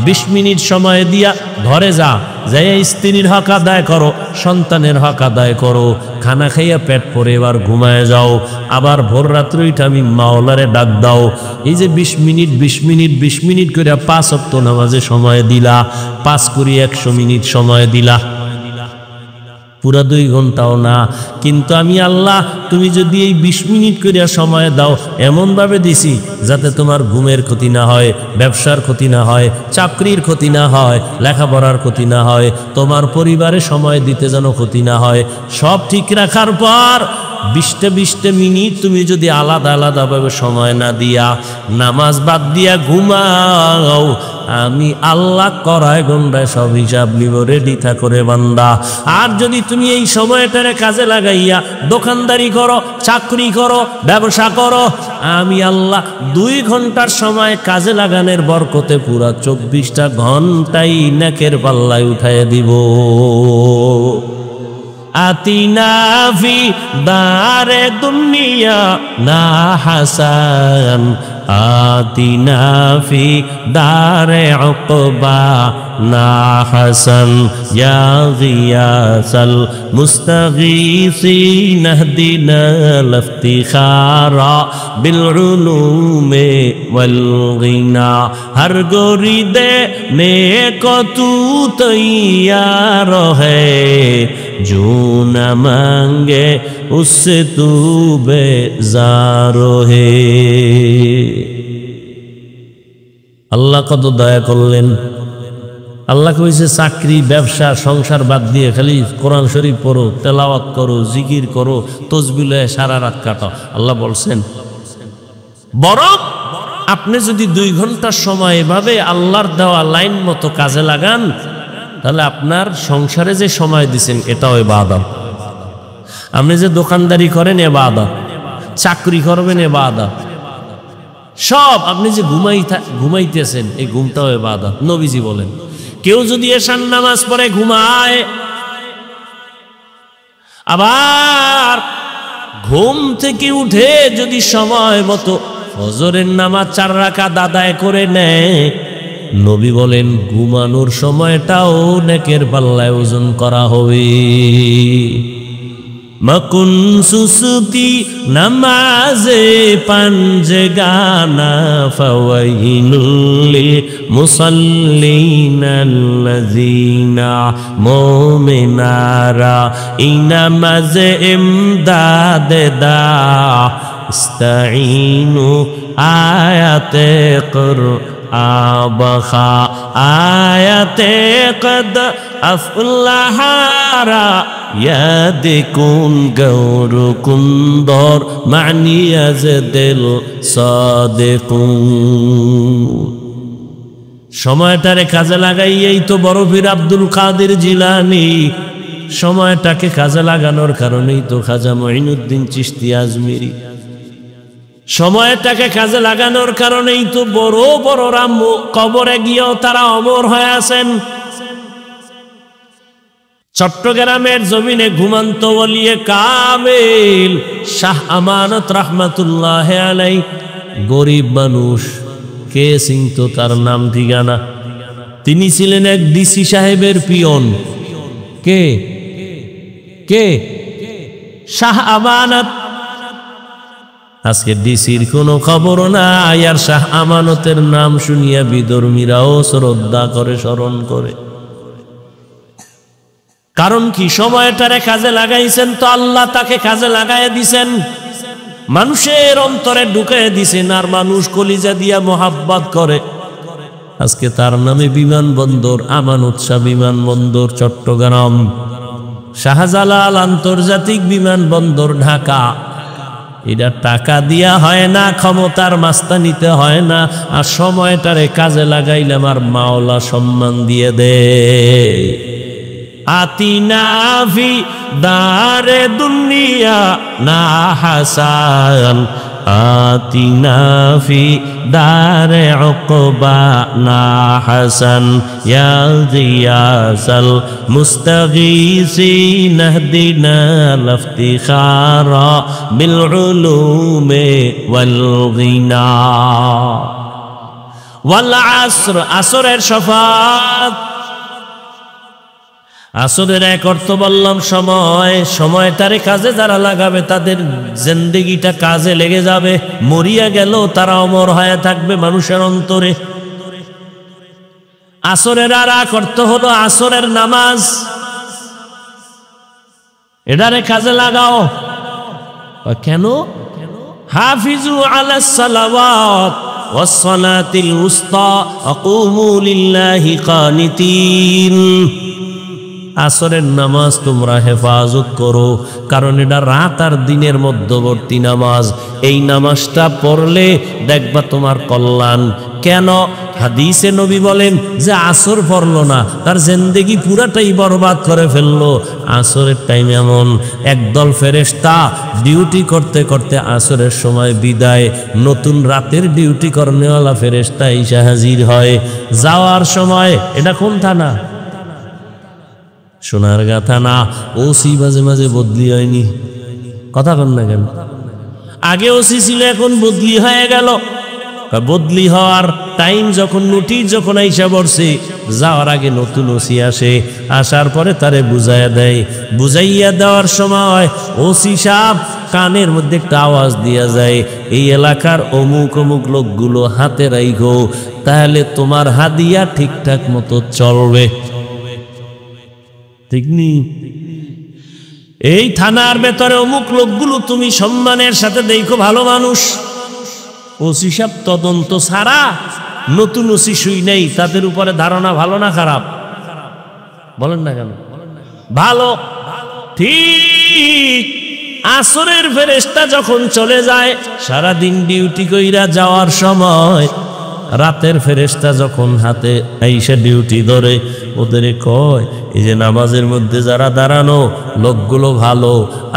20 মিনিট সময় দিয়া ঘরে যা, যাই স্ত্রীর হক আদায় করো, সন্তানের হক আদায় করো, খানা খাইয়া পেট পরে এবার ঘুমায় যাও। আবার ভোর রাত্রে উঠে আমি মাওলারে ডাক দাও। এই যে 20 মিনিট 20 মিনিট 20 মিনিট করে 5 ওয়াক্ত নামাজে সময় দিলা, 5 করে 100 মিনিট সময় দিলা, পুরা 2 ঘন্টাও না। কিন্তু আমি আল্লাহ, তুমি যদি এই 20 মিনিট করে সময় দাও, এমনভাবে দিছি যাতে তোমার ঘুমের ক্ষতি না হয়, ব্যবসার ক্ষতি না হয়, চাকরির ক্ষতি না হয়, লেখাপড়ার ক্ষতি না হয়, তোমার পরিবারে সময় দিতে যেন ক্ষতি না হয়। সব ঠিক রাখার পর 20টা মিনিট তুমি যদি আলাদা আলাদাভাবে সময় না দিয়া নামাজ বাদ দিয়া ঘুমাও, আমি আল্লাহ করায় গন্ডায় সব হিসাব নিব, রেডি থাকো রে বান্দা। আর যদি তুমি এই সময়টারে কাজে লাগাইয়া দোকানদারি করো, চাকরি করো, ব্যবসা করো, আমি আল্লাহ 2 ঘন্টার সময় কাজে লাগানোর বরকতে পুরা 24টা ঘন্টাই নেকের পাল্লায় উঠাইয়া দিব। আতিনা ফি দারে দুনিয়া না হাসান, আতিনা ফি দারে উকবা না হাসান, ইয়া গিয়াসাল মুস্তাগীসিন ইহদিনা লিফতিখারা বিল উলুমে ওয়াল গিনা। হর গরিদে নেকো তু তৈয়ার হ্যায়, जो न मांगे उससे तू बेजार है। আল্লাহ কত দয়া করলেন। আল্লাহ কইছে চাকরি, ব্যবসা, সংসার বাদ দিয়ে খালি কোরআন শরীফ পড়ো, তেলাওয়াত করো, জিকির করো, তসবিহ লয়ে সারা রাত কাটাও। আল্লাহ বলছেন বরং আপনি যদি 2 ঘন্টার সময় এভাবে আল্লাহর দেওয়া লাইন মতো কাজে লাগান, তাহলে আপনার সংসারে যে সময় দিচ্ছেন এটাও ইবাদত। আপনি যে দোকানদারি করেন ইবাদত, চাকরি করবেন ইবাদত, সব আপনি যে ঘুমাইতেছেন এই ঘুমটাও ইবাদত। নবীজি বলেন কেউ যদি এশার নামাজ পড়ে ঘুমায়, আবার ঘুম থেকে উঠে যদি সময় মতো ফজরের নামাজ 4 রাকাত আদায় করে নেয়, নবী বলেন ঘুমানোর সময়টাও নেকের পাল্লায় ওজন করা হবে। মকুন সুসুতি নামাজে পাঞ্জে গানা ফাওয়াইলুল মুসাল্লিনাল্লাযিনা মুমিনারা ইনামাজে ইমদাদ দা ইস্তাঈনু আয়াতে আবখা আয়াতে কদ আফলাহারা ইয়াদিকুন গৌরকুন্দর মানিয়াজে দিল সাদিকুন। সময়টারে কাজে লাগাইয়েই তো বড় পীর আব্দুল কাদের জিলানী, সময়টাকে কাজে লাগানোর কারণেই তো খাজা মঈনুদ্দিন চিশতি আজমিরি, সময়টাকে কাজে লাগানোর কারণেই তো বড় বড় রাম কবরে গিয়েও তারা অমর হয়ে আছেন। চট্টগ্রামের জমিনে ঘুমন্ত ওলিয়ে কামিল শাহ আমানত রাহমাতুল্লাহ আলাইহি, গরিব মানুষ, কে চিনতো তার নাম ঠিকানা? তিনি ছিলেন এক ডিসি সাহেবের পিয়ন। কে কে? শাহ আমানত। আজকে ডিসির কোনো খবর নাই, আর শাহ আমানতের নাম শুনিয়া বিধর্মীরাও শ্রদ্ধা করে, স্মরণ করে। কারণ কি? সময়টারে কাজে লাগাইছেন তো আল্লাহ তাকে কাজে লাগাইয়া দিছেন, মানুষের অন্তরে ঢুকাইয়া দিছেন, আর মানুষ কলিজা দিয়া মোহাব্বত করে। আজকে তার নামে বিমানবন্দর, আমানত শাহ বিমানবন্দর চট্টগ্রাম, শাহজালাল আন্তর্জাতিক বিমানবন্দর ঢাকা, এটা টাকা দিয়া হয় না, ক্ষমতার মাস্তানিতে হয় না, আর সময়টারে কাজে লাগাইলে আমার মাওলা সম্মান দিয়ে দে। আতিনা ফি দারে দুনিয়া না হাসান, আতিনা ফি দারে উকবা না হাসান, ইয়া গিয়াসাল মুস্তাগীসিন ইহদিনা লিফতিখারা বিল উলুমি ওয়াল গিনা। ওয়াল আসর, আসরের শফাত। আসরের এক অর্থ বললাম সময়, সময়টারে কাজে যারা লাগাবে তাদের জিন্দেগিটা কাজে লেগে যাবে, মরিয়া গেল তারা অমর হয়ে থাকবে মানুষের অন্তরে। আসরের আর এক অর্থ হলো আসরের নামাজ, এটারে কাজে লাগাও। কেন? হাফিজু আলাস সালাওয়াত ওয়াস সালাতিল উসতা ওয়া কুমু লিল্লাহি কানিতিন। আসরের নামাজ তোমরা হেফাজত করো, কারণ এটা রাত আর দিনের মধ্যবর্তী নামাজ। এই নামাজটা পড়লে দেখবা তোমার কল্যাণ। কেন? হাদিসে নবী বলেন যে আসর পড়লো না তার জিন্দেগি পুরাটাই বরবাদ করে ফেললো। আসরের টাইম এমন একদল ফেরেশতা ডিউটি করতে করতে আসরের সময় বিদায়, নতুন রাতের ডিউটি করনেওয়ালা ফেরেশতা এসে হাজির হয়। যাওয়ার সময়, এটা কোন থানা? সোনারগাঁ থানা। ওসি মাঝে মাঝে বদলি হয়নি, কথা বল না কেন? আগে ওসি ছিল, এখন বদলি হয়ে গেল। বদলি হওয়ার টাইম যখন নোটিশ যখন আইসা পড়ছে, যাওয়ার আগে নতুন ওসি আসে, আসার পরে তারে বুঝাইয়া দেয়। বুঝাইয়া দেওয়ার সময় ওসি সাহেব কানের মধ্যে একটা আওয়াজ দিয়া যায়, এই এলাকার অমুক অমুক লোকগুলো হাতে রাইখো, তাহলে তোমার হাদিয়া ঠিকঠাক মতো চলবে। ঠিক নি? এই থানার ভেতরে অমুক লোকগুলো তুমি সম্মানের সাথে দেখো, ভালো মানুষ। ওসি সাহেব তদন্ত ছাড়া নতুন ওসি শুই নেই, তাদের উপরে ধারণা ভালো না খারাপ? বলেন না কেন? ভালো। ঠিক আসরের ফেরেশতা যখন চলে যায়, সারাদিন ডিউটি কইরা যাওয়ার সময় রাতের ফেরেশতা যখন হাতে আইসা ডিউটি ধরে, ওদের কয় এই যে নামাজের মধ্যে যারা দাঁড়ানো লোকগুলো ভালো,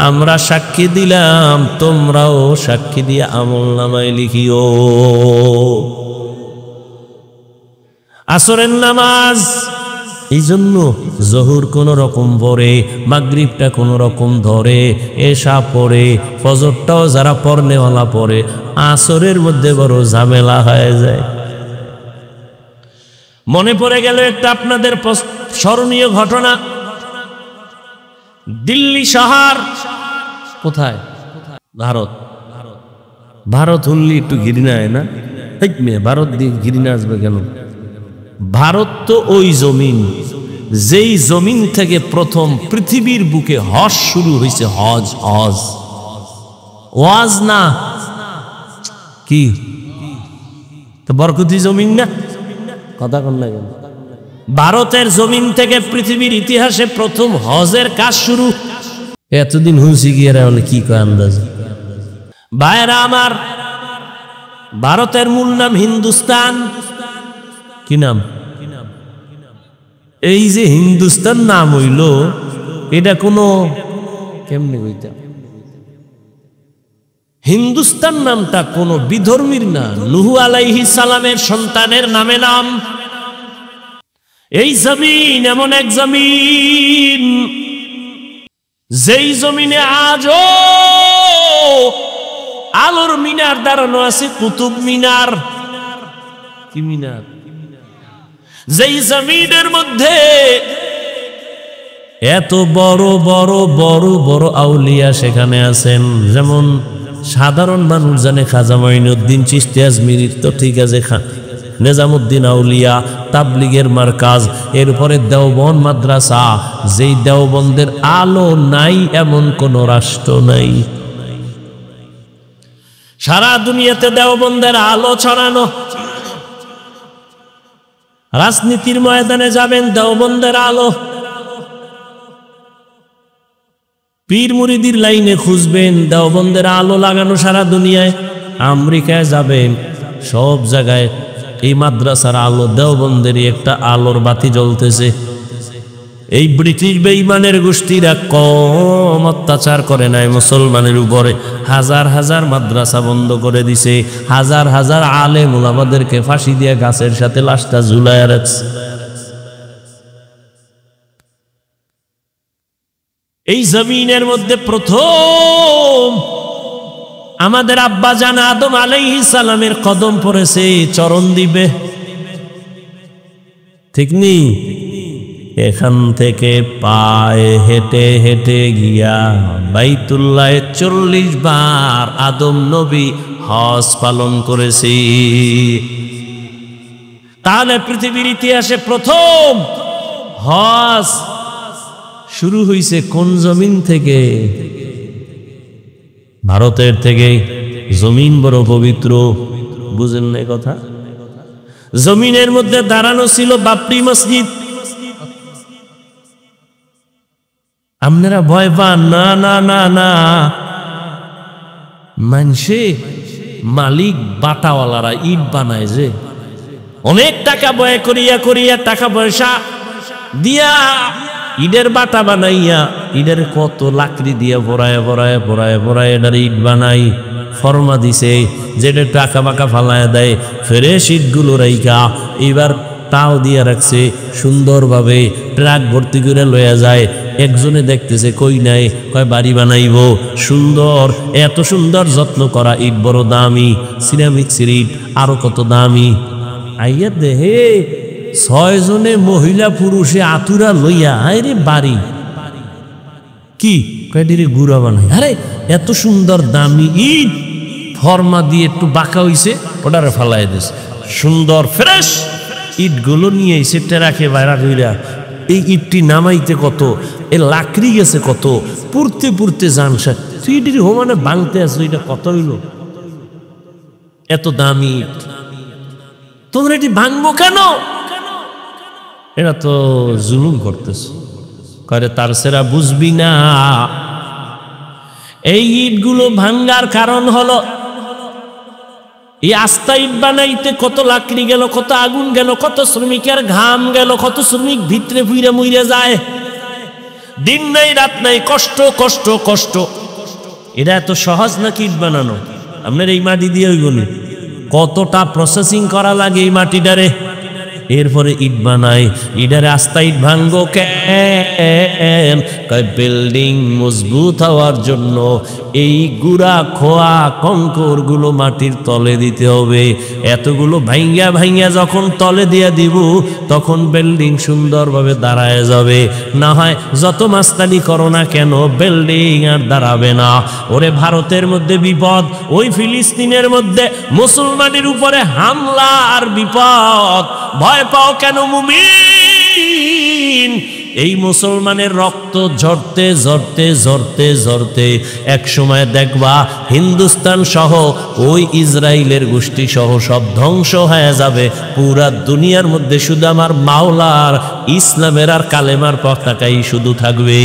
আমরা সাক্ষী দিলাম, তোমরাও সাক্ষী দিয়ে আমল নামায় লিখিও। আসরের নামাজ এই জন্য জহুর কোন রকম পড়ে, মাগরিবটা কোন রকম ধরে, এশা পড়ে, ফজরটাও যারা পড়নেওয়ালা পড়ে, আসরের মধ্যে বড় ঝামেলা হয়ে যায়। মনে পড়ে গেল একটা আপনাদের স্মরণীয় ঘটনা। দিল্লি শহর কোথায়? ভারত। ভারত হলি একটু ঘৃণা হয় না? ভারত দিয়ে ঘৃণা আসবে কেন? ভারত তো ওই জমিন, যেই জমিন থেকে প্রথম পৃথিবীর বুকে হজ শুরু হয়েছে। হজ, হজ, ওয়াজ না কি? তো বরকতি জমিন না? কথা কন না কেন? ভারতের জমিন থেকে পৃথিবীর ইতিহাসে প্রথম হজের কাজ শুরু। এতদিন হুঁসি গিয়ে কি কয় আন্দাজ? ভাইরা আমার, ভারতের মূল নাম হিন্দুস্তান। কি নাম? এই যে হিন্দুস্তান নাম হইল, এটা কোনো কেমনে হইতা? হিন্দুস্তান নামটা কোনো বিধর্মীর না, নূহ আলাইহিস সালামের সন্তানের নামে নাম। এই জমিন এমন এক জমিন, যেই জমিনে আজও আলোর মিনার দাঁড়ানো আছে, কুতুব মিনার। কি মিনার? যেই জমিনের মধ্যে এত বড় বড় বড় বড় আউলিয়া সেখানে আছেন। যেমন সাধারণ মানুষ জানে খাজা মঈনুদ্দিন চিশতি আজমিরি, তো ঠিক আছে, নিজামুদ্দিন আউলিয়া, তাবলিগের মারকাজ, এরপরে দেওবন্দ মাদ্রাসা। যেই দেওবন্দের আলো নাই এমন কোন রাষ্ট্র নাই। সারা দুনিয়াতে দেওবন্দের আলো ছড়ানো। রাজনীতির ময়দানে যাবেন, দেওবন্দের আলো। পীর মুরিদির লাইনে খুঁজবেন, দেওবন্দের আলো লাগানো সারা দুনিয়ায়। আমেরিকায় যাবেন, সব জায়গায় এই মাদ্রাসার আলো, দেওবন্দেরই একটা আলোর বাতি জ্বলতেছে। এই ব্রিটিশ বেঈমানের গোষ্ঠীরা কম অত্যাচার করে নাই মুসলমানের উপরে। হাজার হাজার মাদ্রাসা বন্ধ করে দিছে, হাজার হাজার আলেম ওলামাদেরকে ফাঁসি দিয়ে গাছের সাথে লাশটা ঝুলাইয়া রাখছে। এই জমিনের মধ্যে প্রথম আমাদের আব্বা জান আদম আলাইহিস সালামের কদম পড়েছে চরণ দিবে, ঠিক নি? এখান থেকে পায়ে হেঁটে হেঁটে গিয়া বাইতুল্লাহে 40 বার আদম নবী হজ পালন করেছি। তাহলে পৃথিবীর ইতিহাসে প্রথম হজ শুরু হয়েছে কোন জমিন থেকে? ভারতের থেকে। জমিন বড় পবিত্র, বুঝেন না কথা? জমিনের মধ্যে দাঁড়ানো ছিল বাবরি মসজিদ। আপনারা ভয় পান না? না না না, মানুষে মালিক বাটাওয়ালারা ইট বানায়, যে অনেক টাকা ব্যয় করিয়া করিয়া টাকা পয়সা দিয়া ইটের বাটা বানাইয়া, ইটের কত লাকড়ি দিয়া ভরায় ভরায় ভরায় ভরায় এটার ইট বানাই, ফরমা দিছে যেটা টাকা বাঁকা ফালায় দেয়, ফ্রেশ ইটগুলো রাইকা এবার তাও দিয়া রাখছে সুন্দরভাবে, ট্রাক ভর্তি করে লইয়া যায়। একজনে দেখতেছে কই নাই, কয় বাড়ি বানাইব। সুন্দর, এত সুন্দর যত্ন করা ইট বড় দামি, সিরামিক্স ইট আরো কত দামি। আইয়া দেহে 6 জনে মহিলা পুরুষে আতুরা লইয়া আরে বাড়ি কি কয়টিরে গুড়া বানাই। আরে এত সুন্দর দামি ইট ফর্মা দিয়ে একটু বাঁকা হইছে, ওটারে ফালাই দিছে। সুন্দর ফ্রেশ ইটগুলো নিয়ে এসে টেরাকে বাইরা কইরা এই ইটটি নামাইতে কত, এ লাকড়ি গেছে কত, পুড়তে পুড়তে জানসা তুই ইটির হোমানে ভাঙতে আছো, এটা কত হইল? এত দামি ইট, তোমরা এটি ভাঙবো কেন? এরা তো জুলুম করতেছে। করে তার সেরা বুঝবি না, এই ইটগুলো ভাঙ্গার কারণ হলো এই আস্তা ইট বানাইতে কত লাকড়ি গেল, কত আগুন গেল, কত শ্রমিকের ঘাম গেল, কত শ্রমিক ভিতরে ফুইরা মুইরা যায়, দিন নাই রাত নাই, কষ্ট কষ্ট কষ্ট। এটা এত সহজ নাকি ইট বানানো? আপনার এই মাটি দিয়ে ওইগুলি কতটা প্রসেসিং করা লাগে এই মাটিটারে, এরপরে ইট বানায়। ইটারে আস্তা ইট ভাঙ্গো কেন? বিল্ডিং মজবুত হওয়ার জন্য এই গুড়া খোয়া কঙ্কর গুলো মাটির তলে দিতে হবে। এতগুলো ভাঙ্গা ভাঙ্গা যখন তলে দিয়ে দিব তখন বিল্ডিং সুন্দরভাবে দাঁড়ায় যাবে। না হয় যত মাস্তানি করো না কেন বিল্ডিং আর দাঁড়াবে না। ওরে ভারতের মধ্যে বিপদ, ওই ফিলিস্তিনের মধ্যে মুসলমানের উপরে হামলা আর বিপদ। ভয় পাও কেন মুমিন? এই মুসলমানের রক্ত ঝরতে ঝরতে ঝরতে ঝরতে এক সময় দেখবা হিন্দুস্তান সহ ওই ইসরায়েলের গোষ্ঠী সহ সব ধ্বংস হয়ে যাবে। পুরা দুনিয়ার মধ্যে শুধু আমার মাওলার ইসলামের আর কালেমার পতাকাই শুধু থাকবে।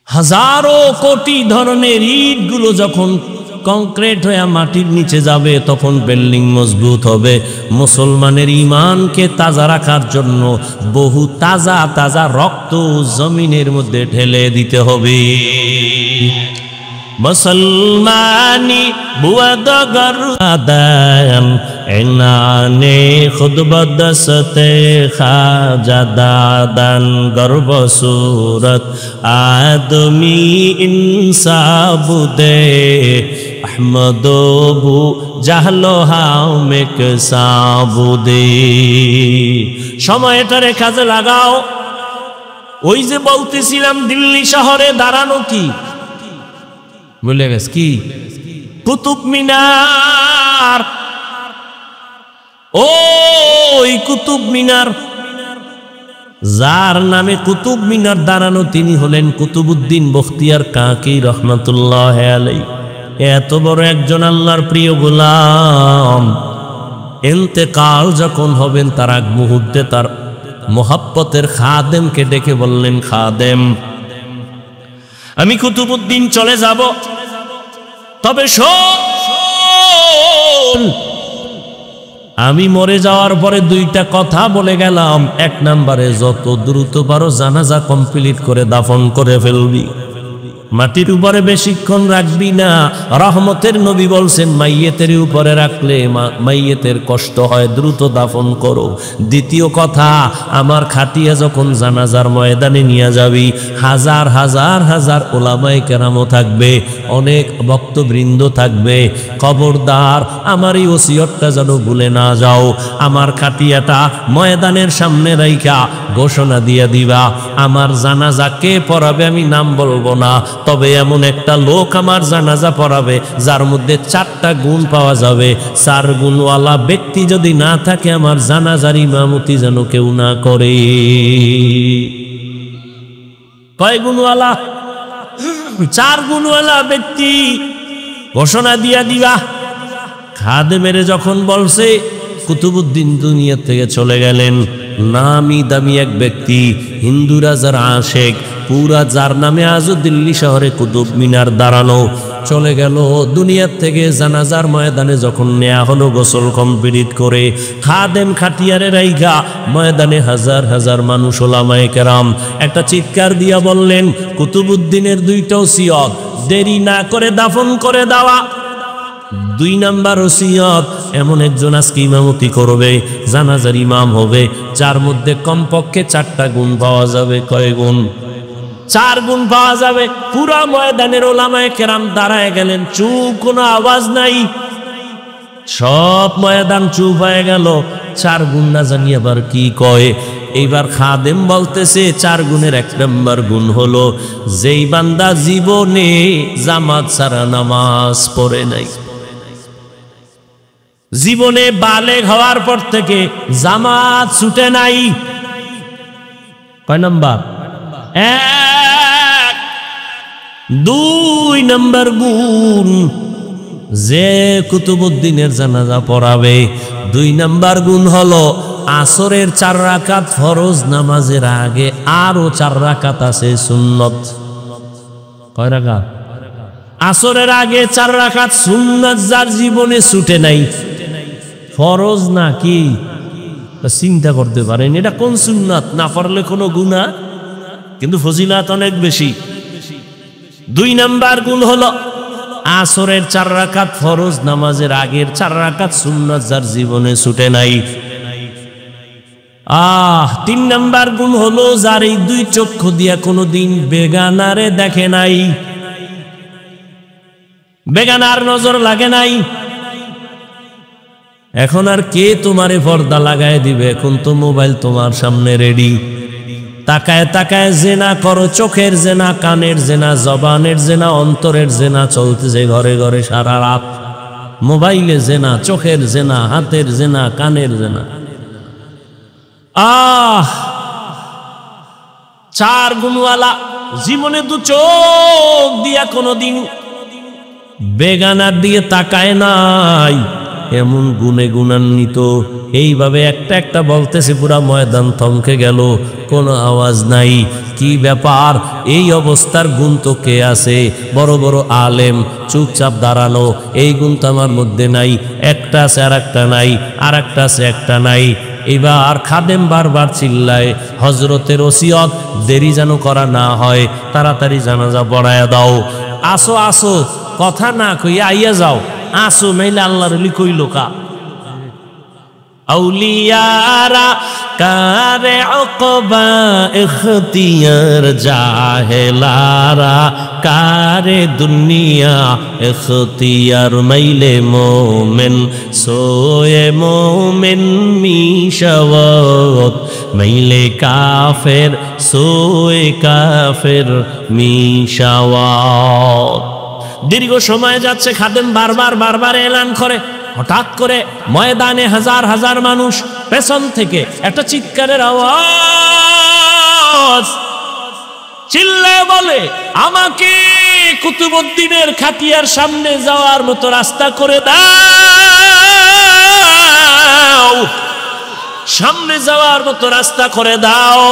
হাজারো কোটি ধরনের ইটগুলো যখন কংক্রিট হয়ে মাটির নিচে যাবে তখন বিল্ডিং মজবুত হবে। মুসলমানের ঈমানকে তাজা রাখার জন্য বহু তাজা তাজা রক্ত জমিনের মধ্যে ঢেলে দিতে হবে। মুসলমানি বুয়াদগর আদান এনানে খুদ বদসতে খাজাদাদান গর্ব সুরত আদমি ইনসাবুদে আহমদবু জাহলো হামেক সাবুদে। সময়টারে কাজে লাগাও। ওই যে বলতেছিলাম দিল্লি শহরে দাঁড়ানো কি বলে গেছে, কি কুতুব মিনার। ওই কুতুব মিনার, যার নামে কুতুব মিনার দাঁড়ানো তিনি হলেন কুতুবউদ্দিন বখতিয়ার কাকি রহমাতুল্লাহ আলাইহি। এত বড় একজন আল্লাহর প্রিয় গোলাম ইন্তেকাল যখন হবেন তার আগ মুহূর্তে তার মোহাব্বতের খাদেমকে ডেকে বললেন, খাদেম, আমি কুতুবউদ্দিন চলে যাব, তবে শোন, আমি মরে যাওয়ার পরে দুইটা কথা বলে গেলাম। এক নম্বরে, যত দ্রুত পারো জানাজা কমপ্লিট করে দাফন করে ফেলবি, মাটির উপরে বেশিক্ষণ রাখবি না। রহমতের নবী বলছেন, মাইয়েতের উপরে রাখলে মাইয়েতের কষ্ট হয়, দ্রুত দাফন করো। দ্বিতীয় কথা, আমার খাটিয়া যখন জানাজার ময়দানে নিয়ে যাবি, হাজার হাজার হাজার ওলামায়ে কেরামও থাকবে, অনেক ভক্তবৃন্দ থাকবে, খবরদার আমার এই ওসিয়তটা যেন ভুলে না যাও। আমার খাটিয়াটা ময়দানের সামনে রাইখা ঘোষণা দিয়ে দিবা, আমার জানাজা কে পড়াবে আমি নাম বলবো না, তবে এমন একটা লোক আমার জানাজা পড়াবে যার মধ্যে 4টা গুণ পাওয়া যাবে। 4 গুণওয়ালা ব্যক্তি যদি না থাকে, আমার জানাজার ইমামতি যেন কেউ না করে। কয় গুণওয়ালা? 4 গুণওয়ালা ব্যক্তি ঘোষণা দিয়া দিবা। খাদেমের যখন বলছে, কুতুবউদ্দিন দুনিয়া থেকে চলে গেলেন। নামি দামি এক ব্যক্তি, হিন্দু রাজার আশেক, পুরা যার নামে আজও দিল্লি শহরে কুতুব মিনার দাঁড়ানো, চলে গেল দুনিয়ার থেকে। জানাজার ময়দানে যখন নেয়া হলো, গোসল কমপ্লিট করে খাদেম খাটিয়ারে রাইখা ময়দানে হাজার হাজার মানুষ, ওলামায়ে কেরাম একটা চিৎকার দিয়া বললেন, কুতুবউদ্দিনের 2টা ওসিয়ত দেরি না করে দাফন করে দেওয়া। 2 নাম্বার ওসিয়ত, এমন একজন আজকে ইমামতি করবে, জানাজার ইমাম হবে, যার মধ্যে কমপক্ষে 4টা গুণ পাওয়া যাবে। কয় গুণ? 4 গুণ পাওয়া যাবে। পুরা ময়দানের ওলামায়ে কেরাম দাঁড়ায় গেলেন, চুপ, কোনো আওয়াজ নাই, সব ময়দান চুপ হয়ে গেল। 4 গুণ না জানি আবার কি কয়। এইবার খাদেম বলতেছে, 4 গুণের 1 নম্বর গুণ হলো, যেই বান্দা জীবনে জামাত ছাড়া নামাজ পড়ে নাই, জীবনে বালেগ হওয়ার পর থেকে জামাত ছুটে নাই। কয় নাম্বার? 1। 2 নম্বর গুণ, যে কুতুবউদ্দিনের জানাজা পড়াবে, 2 নম্বর গুণ হলো, আসরের 4 রাকাত ফরজ নামাজের আগে আরো 4 রাকাত আছে সুন্নত। কয় রাকাত? আসরের আগে 4 রাকাত সুন্নত, যার জীবনে ছুটে নাই। ফরজ না কি চিন্তা করতে পারেন, এটা কোন সুন্নাত? না পড়লে কোনো গুনাহ, কিন্তু ফজিলাত অনেক বেশি। 2 নাম্বার গুণ হলো, আসরের 4 রাকাত ফরজ নামাজের আগের 4 রাকাত সুন্নাত, যার জীবনে ছুটে নাই। 3 নাম্বার গুণ হলো, যার এই 2 চক্ষু দিয়া কোনোদিন বেগানারে দেখে নাই, বেগানার নজর লাগে নাই। এখন আর কে তোমারে পর্দা লাগায় দিবে? এখন তো মোবাইল তোমার সামনে রেডি। তাকায় তাকায় জেনা করো, চোখের জেনা, কানের জেনা, জবানের জেনা, অন্তরের জেনা চলতেছে ঘরে ঘরে সারা রাত। মোবাইলে জেনা, চোখের জেনা, হাতের জেনা, কানের জেনা। 4 গুণওয়ালা, জীবনে 2 চোখ দিয়া কোনোদিন বেগানার দিয়ে তাকায় নাই, এমন গুণে গুণান্বিত। এইভাবে একটা একটা বলতেছে, পুরা ময়দান থমকে গেল, কোনো আওয়াজ নাই। কি ব্যাপার? এই অবস্থার গুণ তো কে আছে? বড় বড় আলেম চুপচাপ দাঁড়ানো, এই গুণ তো আমার মধ্যে নাই। একটা আছে আর একটা নাই, আর একটা আছে একটা নাই। এবার খাদেম বারবার চিল্লায়, হজরতের ওসিয়ত দেরি যেন করা না হয়, তাড়াতাড়ি জানাজা পড়ায়া দাও। আসো আসো, কথা না কইয়া আইয়া যাও, আসো, নাইলে আল্লাহর ওলি কইল কা? আউলিয়ারা কারে উকবা ইখতিয়ার, জাহেলারা কারে দুনিয়া ইখতিয়ার। মাইলে মোমেন সোয়ে মোমেন মিশাওয়াত, মাইলে কাফের সোয়ে কাফের মিশাওয়াত। দীর্ঘ সময় যাচ্ছে, খাদেম বারবার বারবার এলান করে। হঠাৎ করে ময়দানে হাজার হাজার মানুষ, পেছন থেকে একটা চিৎকারের আওয়াজ, চিল্লায় বলে, আমাকে কুতুবউদ্দিনের খাটিয়ার সামনে যাওয়ার মতো রাস্তা করে দাও। সামনে যাওয়ার মতো রাস্তা করে দাও।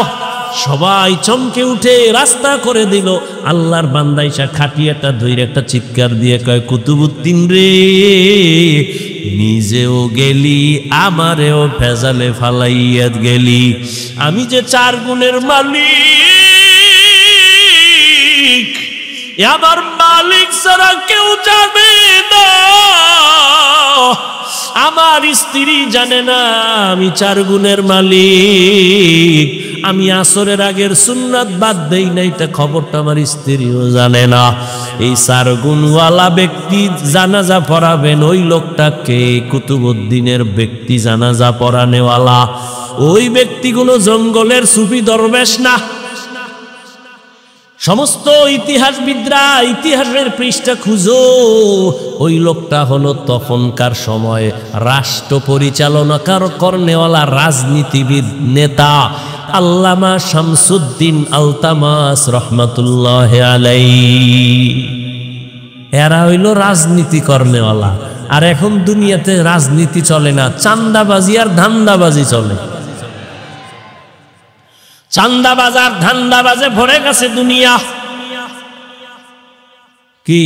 সবাই চমকে উঠে রাস্তা করে দিল। আল্লাহর বান্দা ইসা খাটিয়াটা ধইরে একটা চিৎকার দিয়ে কয়, কুতুবউদ্দিন রে, নিজেও গেলি আমারেও ভেজালে ফালাইয়া গেলি। আমি যে 4 গুণের মালিক, আমার মালিক ছাড়া কেউ জানে না। আমার স্ত্রী জানে না আমি 4 গুণের মালিক। আমি আসরের আগের সুন্নাত বাদ দেই নাই, তা খবরটা আমার স্ত্রীও জানে না। এই 4 গুণওয়ালা ব্যক্তি জানাজা পড়াবেন ওই লোকটাকে, কুতুবউদ্দিনের ব্যক্তি জানাজা পড়ানেওয়ালা। ওই ব্যক্তি কোনো জঙ্গলের সুফি দরবেশ না। সমস্ত ইতিহাসবিদরা ইতিহাসের পৃষ্ঠা খুঁজো, ওই লোকটা হলো তখনকার সময়ে রাষ্ট্র পরিচালনা করনেওয়ালা রাজনীতিবিদ নেতা আল্লামা শামসুদ্দিন আলতামাস রহমাতুল্লাহ আলাইহি। এরা হইল রাজনীতি করনেওয়ালা। আর এখন দুনিয়াতে রাজনীতি চলে না, চান্দাবাজি আর ধান্দাবাজি চলে। চান্দাবাজার ধান্দাবাজে ভরে গেছে দুনিয়া। কি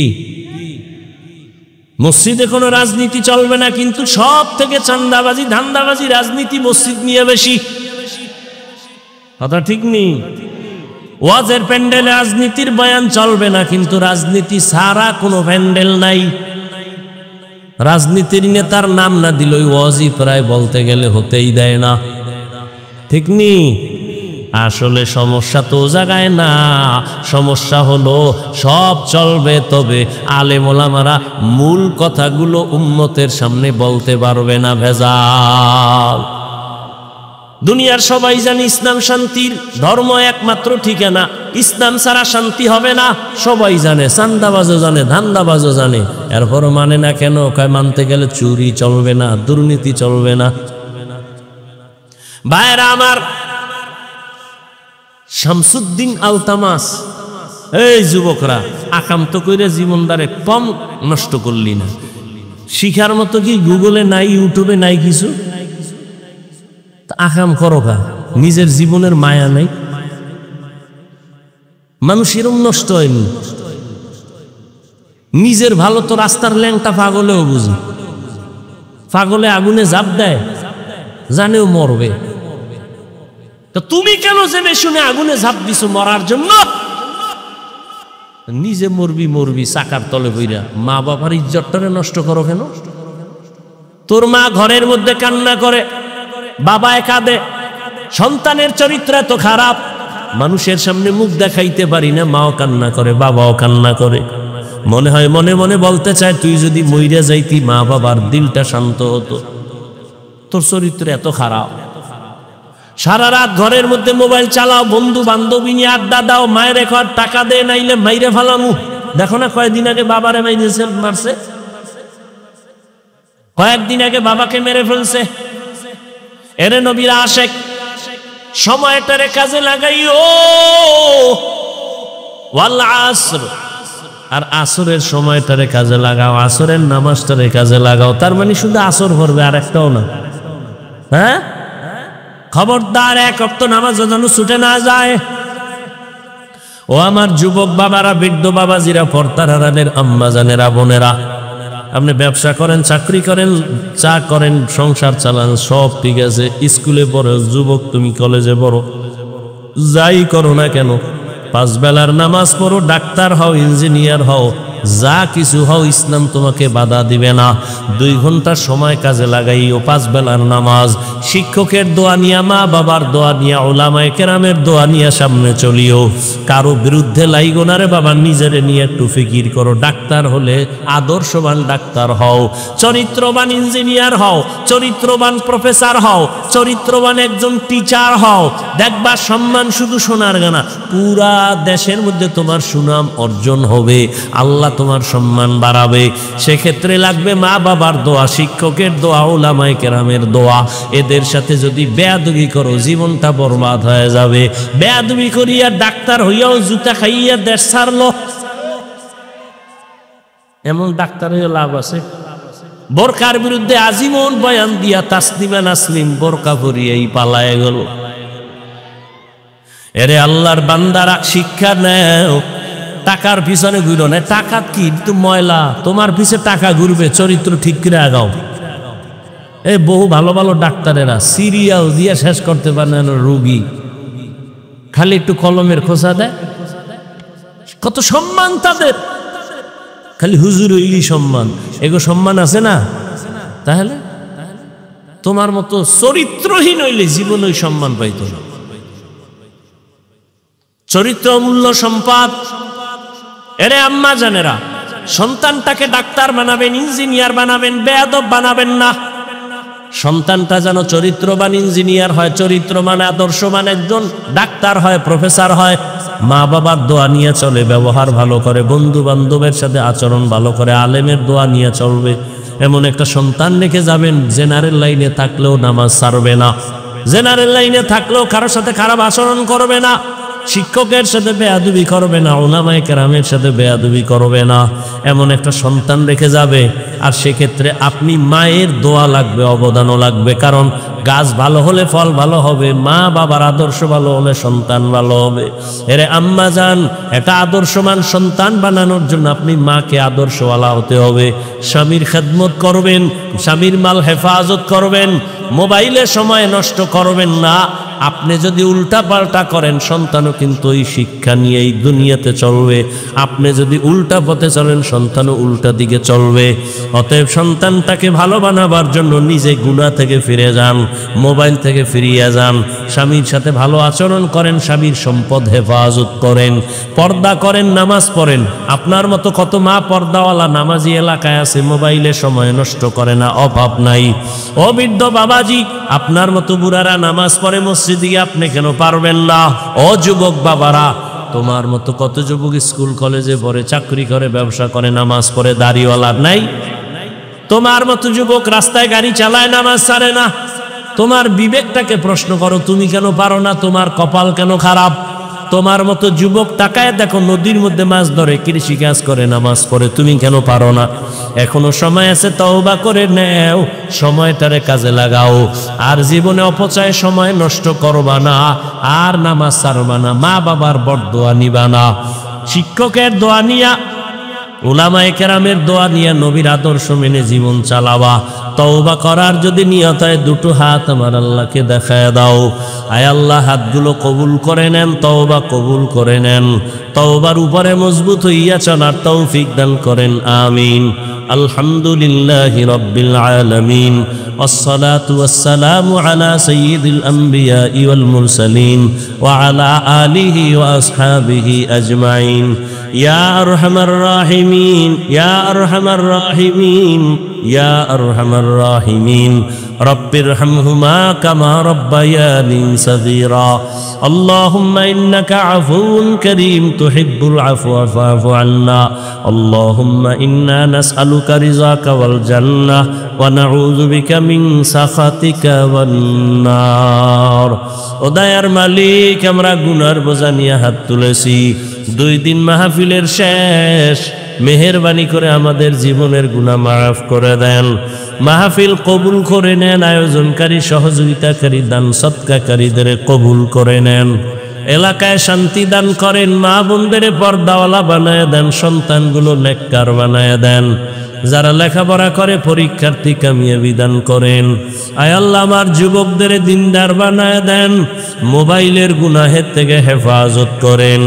মসজিদে কোনো রাজনীতি চলবে না, কিন্তু সব থেকে চান্দাবাজি ধান্দাবাজি রাজনীতি মসজিদ নিয়ে বেশি। কথা ঠিক নেই? ওয়াজের প্যান্ডেলে রাজনীতির বয়ান চলবে না, কিন্তু রাজনীতি ছাড়া কোনো প্যান্ডেল নাই। রাজনীতির নেতার নাম না দিল ওই ওয়াজই প্রায় বলতে গেলে হতেই দেয় না। ঠিক নেই? আসলে সমস্যা তো জায়গায় না, সমস্যা হলো সব চলবে, তবে আলেম ওলামারা মূল কথাগুলো উম্মতের সামনে বলতে পারবে না। ভেজাল। দুনিয়ার সবাই জানে ইসলাম শান্তির ধর্ম, একমাত্র ঠিকানা। ইসলাম ছাড়া শান্তি হবে না, সবাই জানে। চান্দাবাজও জানে, ধান্দাবাজও জানে, এরপরও মানে না কেন? কয় মানতে গেলে চুরি চলবে না, দুর্নীতি চলবে না। ভাইরা আমার, শামসুদ্দিন আলতামাস, এই যুবকরা, আকাম তো কইরে জীবনদারে কম নষ্ট করলি না। শিখার মতো কি গুগলে নাই, ইউটিউবে নাই কিছু? আকাম করো কা, নিজের জীবনের মায়া নাই। মানুষ এরম নষ্ট হয়নি। নিজের ভালো তো রাস্তার ল্যাংটা পাগলেও বুঝি। পাগলে আগুনে ঝাঁপ দেয়, জানেও মরবে। তো তুমি কেন জেনে শুনে আগুনে ঝাঁপ দিছো মরার জন্য? নিজে মরবি মরবি চাকার তলে বইরা, মা বাবার ইজ্জতটারে নষ্ট করো কেন? তোর মা ঘরের মধ্যে কান্না করে, বাবায় কাঁদে, সন্তানের চরিত্র এত খারাপ, মানুষের সামনে মুখ দেখাইতে পারি না, মাও কান্না করে, বাবাও কান্না করে। মনে হয় মনে মনে বলতে চায়, তুই যদি মইরা যাইতি মা বাবার দিলটা শান্ত হতো। তোর চরিত্র এত খারাপ। সারা রাত ঘরের মধ্যে মোবাইল চালাও, বন্ধু বান্ধবী নিয়ে আড্ডা দাও, মায়ের এখন টাকা দে, নাইলে মাইরে ফেলামু। দেখো না কয়েকদিন আগে বাবারে মারছে, কয়েকদিন আগে বাবাকে মেরে ফেলছে। এরে নবীর আশেক, সময়টারে কাজে লাগাইও। ওয়াল আসর, আর আসরের সময়টারে কাজে লাগাও, আসরের নামাজটারে কাজে লাগাও। তার মানে শুধু আসর পড়বে, আর একটাও না। হ্যাঁ, খবরদার, 1 ওয়াক্ত নামাজ যেন ছুটে না যায়। ও আমার যুবক বাবারা, বৃদ্ধ বাবাজিরা, পর্দার আড়ালের আম্মা জানেরা, বোনেরা, আপনি ব্যবসা করেন, চাকরি করেন, চা করেন, সংসার চালান, সব ঠিক আছে। স্কুলে পড়ো, যুবক তুমি কলেজে পড়ো, যাই করো না কেন, 5 বেলার নামাজ পড়ো, ডাক্তার হও, ইঞ্জিনিয়ার হও, যা কিছু হও, ইসলাম তোমাকে বাধা দিবে না। 2 ঘন্টা সময় কাজে লাগাইও, 5 বেলার নামাজ, শিক্ষকের দোয়া নিয়া, মা বাবার দোয়া নিয়া, উলামায়ে কেরামের দোয়া নিয়া সামনে চলিও। কারো বিরুদ্ধে লাইগো না রে বাবা, নিজেরে নিয়ে একটু ফিকির করো। ডাক্তার হলে আদর্শবান ডাক্তার হও, চরিত্রবান ইঞ্জিনিয়ার হও, চরিত্রবান প্রফেসর হও, চরিত্রবান একজন টিচার হও। দেখবা সম্মান শুধু সোনার গানা, পুরা দেশের মধ্যে তোমার সুনাম অর্জন হবে, আল্লাহ তোমার সম্মান বাড়াবে। সেক্ষেত্রে লাগবে মা বাবার দোয়া, শিক্ষকের দোয়া, উলামায়ে কেরামের দোয়া। এদের সাথে যদি বেয়াদবি করো, জীবনটা বরবাদ হয়ে যাবে। বেয়াদবি করিয়া ডাক্তার হইয়াও জুতা খাইয়া দেশ ছাড়লো, এমন ডাক্তার হইয়া লাভ আছে? বোরকার বিরুদ্ধে আজীবন বয়ান দিয়া তাসলিমা নাসলিম বোরকা পরিয়েই পালায় গেল। এরে আল্লাহর বান্দারা শিক্ষা নেও, টাকার পিছনে ঘুরো না। টাকা কি তো ময়লা, তোমার পিছে টাকা ঘুরবে, চরিত্র ঠিক করে আগাও। এই বহু ভালো ভালো ডাক্তারেরা সিরিয়াল দিয়ে শেষ করতে পারে না রোগী, খালি একটু কলমের খোঁচা দেয়। কত সম্মান তাদের, খালি হুজুর হইলি সম্মান। এগো সম্মান আছে না? তাহলে তোমার মতো চরিত্রহীন হইলে জীবন ওই সম্মান পাইত না। চরিত্র অমূল্য সম্পদ। এরে আম্মা জানেরা, সন্তানটাকে ডাক্তার বানাবেন, ইঞ্জিনিয়ার বানাবেন, বেয়াদব বানাবেন না। সন্তানটা যেন চরিত্রবান ইঞ্জিনিয়ার হয়, চরিত্রবান আদর্শবান একজন ডাক্তার হয়, প্রফেসর হয়। মা বাবার দোয়া নিয়ে চলে, ব্যবহার ভালো করে, বন্ধু বান্ধবের সাথে আচরণ ভালো করে, আলেমের দোয়া নিয়ে চলবে। এমন একটা সন্তান রেখে যাবেন, জেনারেল লাইনে থাকলেও নামাজ ছাড়বে না, জেনারেল লাইনে থাকলেও কারোর সাথে খারাপ আচরণ করবে না, শিক্ষকের সাথে বেয়াদবি করবে না, উলামায়ে কেরামের সাথে বেয়াদবি করবে না। এমন একটা সন্তান রেখে যাবে। আর সেক্ষেত্রে আপনি মায়ের দোয়া লাগবে, অবদানও লাগবে। কারণ গাছ ভালো হলে ফল ভালো হবে, মা বাবার আদর্শ ভালো হলে সন্তান ভালো হবে। এরে আম্মা জান, এটা আদর্শমান সন্তান বানানোর জন্য আপনি মাকে আদর্শওয়ালা হতে হবে। স্বামীর খেদমত করবেন, স্বামীর মাল হেফাজত করবেন, মোবাইলে সময় নষ্ট করবেন না। আপনি যদি উল্টা পাল্টা করেন, সন্তানও কিন্তু ওই শিক্ষা নিয়েই দুনিয়াতে চলবে। আপনি যদি উল্টা পথে চলেন, সন্তানও উল্টা দিকে চলবে। অতএব সন্তানটাকে ভালো বানাবার জন্য নিজে গুনাহ থেকে ফিরে যান, মোবাইল থেকে ফিরিয়ে যান, স্বামীর সাথে ভালো আচরণ করেন, স্বামীর সম্পদ হেফাজত করেন, পর্দা করেন, নামাজ পড়েন। আপনার মতো কত মা পর্দাওয়ালা নামাজি এলাকায় আছে, মোবাইলে সময় নষ্ট করে না, অভাব নাই। ও বৃদ্ধ বাবাজি, আপনার মতো বুড়ারা নামাজ পড়ে মসজিদে, আপনি কেন পারবেন না? ও যুবক বাবারা, তোমার মতো কত যুবক স্কুল কলেজে পড়ে, চাকরি করে, ব্যবসা করে, নামাজ পড়ে, দাড়িওয়ালা নাই? তোমার মতো যুবক রাস্তায় গাড়ি চালায়, নামাজ ছাড়ে না। তোমার বিবেকটাকে প্রশ্ন করো, তুমি কেন পারো না? তোমার কপাল কেন খারাপ? তোমার মতো যুবক তাকায় দেখো, নদীর মধ্যে মাছ ধরে, কৃষি কাজ করে, নামাজ পড়ে, তুমি কেন পারো না? এখনো সময় আছে, তওবা করে নেও, সময়টারে কাজে লাগাও। আর জীবনে অপচয় সময় নষ্ট করবা না, আর নামাজ ছাড়বা না, মা বাবার বরদোয়া নিবা না, শিক্ষকের দোয়া নিয়া, উলামায়ে কেরামের দোয়া নিয়ে, নবীর আদর্শ মেনে জীবন চালাবা। তওবা করার যদি নিয়ত হয়, দুটো হাত আমার আল্লাহকে দেখায় দাও। আয় আল্লাহ, হাতগুলো কবুল করে নেন, তওবা কবুল করে নেন, তওবার উপরে মজবুত হইয়া চলার তৌফিক দান করেন, আমিন। আলহামদুলিল্লাহি রাব্বিল আলামিন, والصلاة والسلام على سيد الأنبياء والمرسلين وعلى آله وأصحابه أجمعين. يا أرحم الراحمين، يا أرحم الراحمين، يا أرحم الراحمين، رب ارحمهما كما ربياني صغيرا. اللهم إنك عفو كريم تحب العفو فاعف عنا. اللهم إنا نسألك رضاك والجنة ونعوذ بك من سخطك والنار. ও দয়ার মালিক, আমরা গুনার বোঝা নিয়ে হাত তুলেছি। 2 দিন মাহফিলের শেষ, মেহেরবানি করে আমাদের জীবনের গুনাহ মাফ করে দেন, মাহফিল কবুল করে নেন, আয়োজনকারী, সহযোগিতাকারী, দান সৎকারীদের কবুল করে নেন, এলাকায় শান্তি দান করেন, মা বোনদের পর্দাওয়ালা বানায় দেন, সন্তানগুলো নেককার বানায় দেন, যারা লেখাপড়া করে পরীক্ষার্থী কামিয়াবি দান করেন। আয় আল্লাহ, আমার যুবকদের দিনদার বানায় দেন, মোবাইলের গুনাহের থেকে হেফাজত করেন,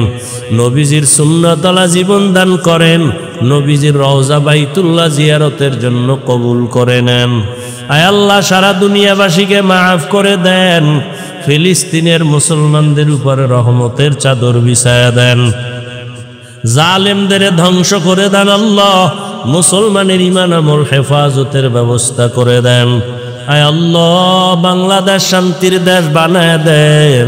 নবীজির সুন্নতওয়ালা জীবন দান করেন, নবীজির রওজা বাইতুল্লাহ জিয়ারতের জন্য কবুল করে নেন। আয় আল্লাহ, সারা দুনিয়াবাসীকে মাফ করে দেন, ফিলিস্তিনের মুসলমানদের উপরে রহমতের চাদর বিছায়া দেন, জালেমদের ধ্বংস করে দেন। আল্লাহ, মুসলমানের ঈমান আমল হেফাজতের ব্যবস্থা করে দেন। আয় আল্লাহ, বাংলাদেশ শান্তির দেশ বানায় দেন।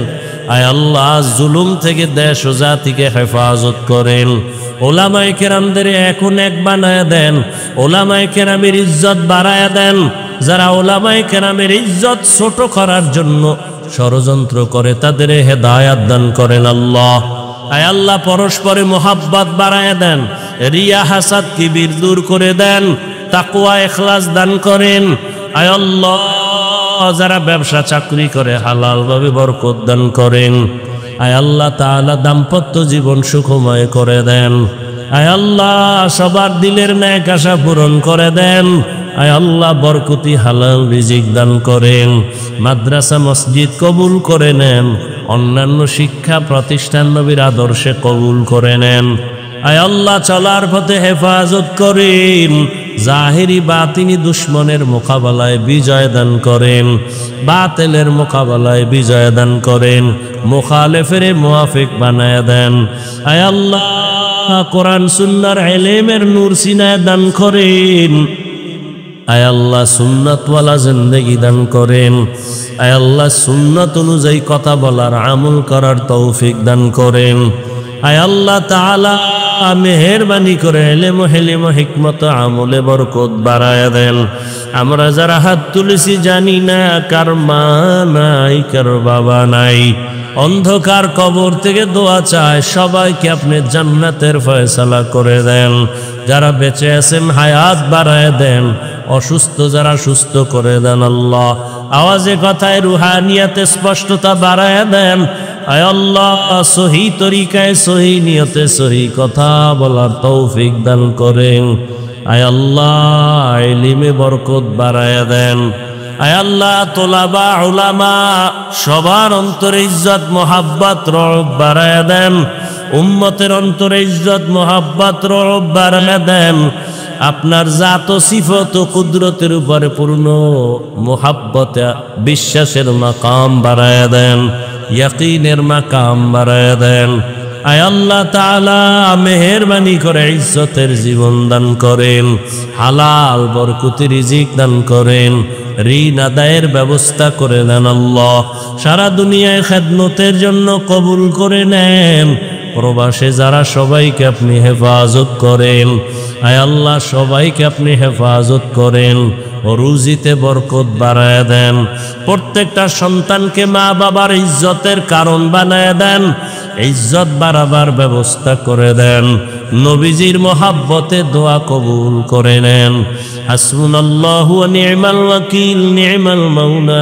আয় আল্লাহ, জুলুম থেকে দেশ ও জাতিকে হেফাজত করেন। ওলামায়ে কেরামদের এখন এক বানায় দেন, ওলামায়ে কেরামের ইজ্জত বাড়ায় দেন। যারা ওলামায়ে কেরামের ইজ্জত ছোট করার জন্য ষড়যন্ত্র করে, তাদের হেদায়াত দান করেন আল্লাহ। আয় আল্লাহ, পরস্পরে মোহাব্বত বাড়ায় দেন, রিয়া হাসাদ কিবির দূর করে দেন, তাকওয়া ইখলাস দান করেন। আয় আল্লাহ, যারা ব্যবসা চাকরি করে হালাল ভাবে বরকত দান করেন। আয় আল্লাহ তাআলা দাম্পত্য জীবন সুখময় করে দেন। আয় আল্লাহ, সবার দিলের ন্যাক আশা পূরণ করে দেন। আয় আল্লাহ, বরকতি হালাল রিজিক দান করেন। মাদ্রাসা মসজিদ কবুল করে নেন। অন্যান্য শিক্ষা প্রতিষ্ঠান নবীর আদর্শে কবুল করে নেন। আয় আল্লাহ, চলার পথে হেফাজত করেন। জাহিরি বাতিনি দুশ্মনের মোকাবেলায় বিজয় দান করেন। বাতিলের মোকাবেলায় বিজয় দান করেন। মুখালেফের মুয়াফিক বানায় দেন। আয় আল্লাহ, কোরআন সুন্নাহর ইলমের নূর সিনায় দান করেন। আয় আল্লাহ, সুন্নাতওয়ালা জিন্দেগি দান করেন। আয় আল্লাহ, সুন্নাত অনুযায়ী কথা বলার, আমল করার তৌফিক দান করেন। আয় আল্লাহ তাআলা, মেহেরবানি করে ইলম হিলম হিকমত আমলে বরকত বাড়ায়া দেন। আমরা যারা হাত তুলেছি জানি না কার মা নাই, কার বাবা নাই। অন্ধকার কবর থেকে দোয়া চায়, সবাইকে আপনি জান্নাতের ফয়সালা করে দেন। যারা বেঁচে আছেন হায়াত বাড়ায় দেন। অসুস্থ যারা সুস্থ করে দেন আল্লাহ। আওয়াজে কথায় রুহানিয়াতে স্পষ্টতা বাড়ায় দেন। আয় আল্লাহ, সহি তরিকায় সহি নিয়তে সহি কথা বলার তৌফিক দান করেন। আয় আল্লাহ, ইলমে বরকত বাড়ায় দেন। আয় আল্লাহ, তোলাবা উলামা সবার অন্তরে ইজ্জত মোহাব্বত রব বাড়ায় দেন। উম্মতের অন্তরে ইজ্জত মোহাব্বত রব বাড়ায় দেন। আপনার জাত ও সিফত ও কুদরতের উপরে পূর্ণ মোহাব্বতে বিশ্বাসের মাকাম বাড়ায় দেন। ইয়াকিনের মাকাম বাড়ায় দেন। আয় আল্লাহ তাআলা, মেহেরবানি করে ইজ্জতের জীবন দান করেন। হালাল বরকতি রিজিক দান করেন। ঋণ আদায়ের ব্যবস্থা করে দেন আল্লাহ। সারা দুনিয়ায় খেদমতের জন্য কবুল করে নেন। প্রবাসে যারা, সবাইকে আপনি হেফাজত করেন। আয় আল্লাহ, সবাইকে আপনি হেফাজত করেন। ও রুজিতে বরকত বাড়ায় দেন। প্রত্যেকটা সন্তানকে মা বাবার ইজ্জতের কারণ বানায় দেন। ইজ্জত বাড়াবার ব্যবস্থা করে দেন। নবীজির মোহাব্বতে দোয়া কবুল করে নেন। হাসবুনাল্লাহু ওয়া নি'মাল ওয়াকিল, নি'মাল মাওলা।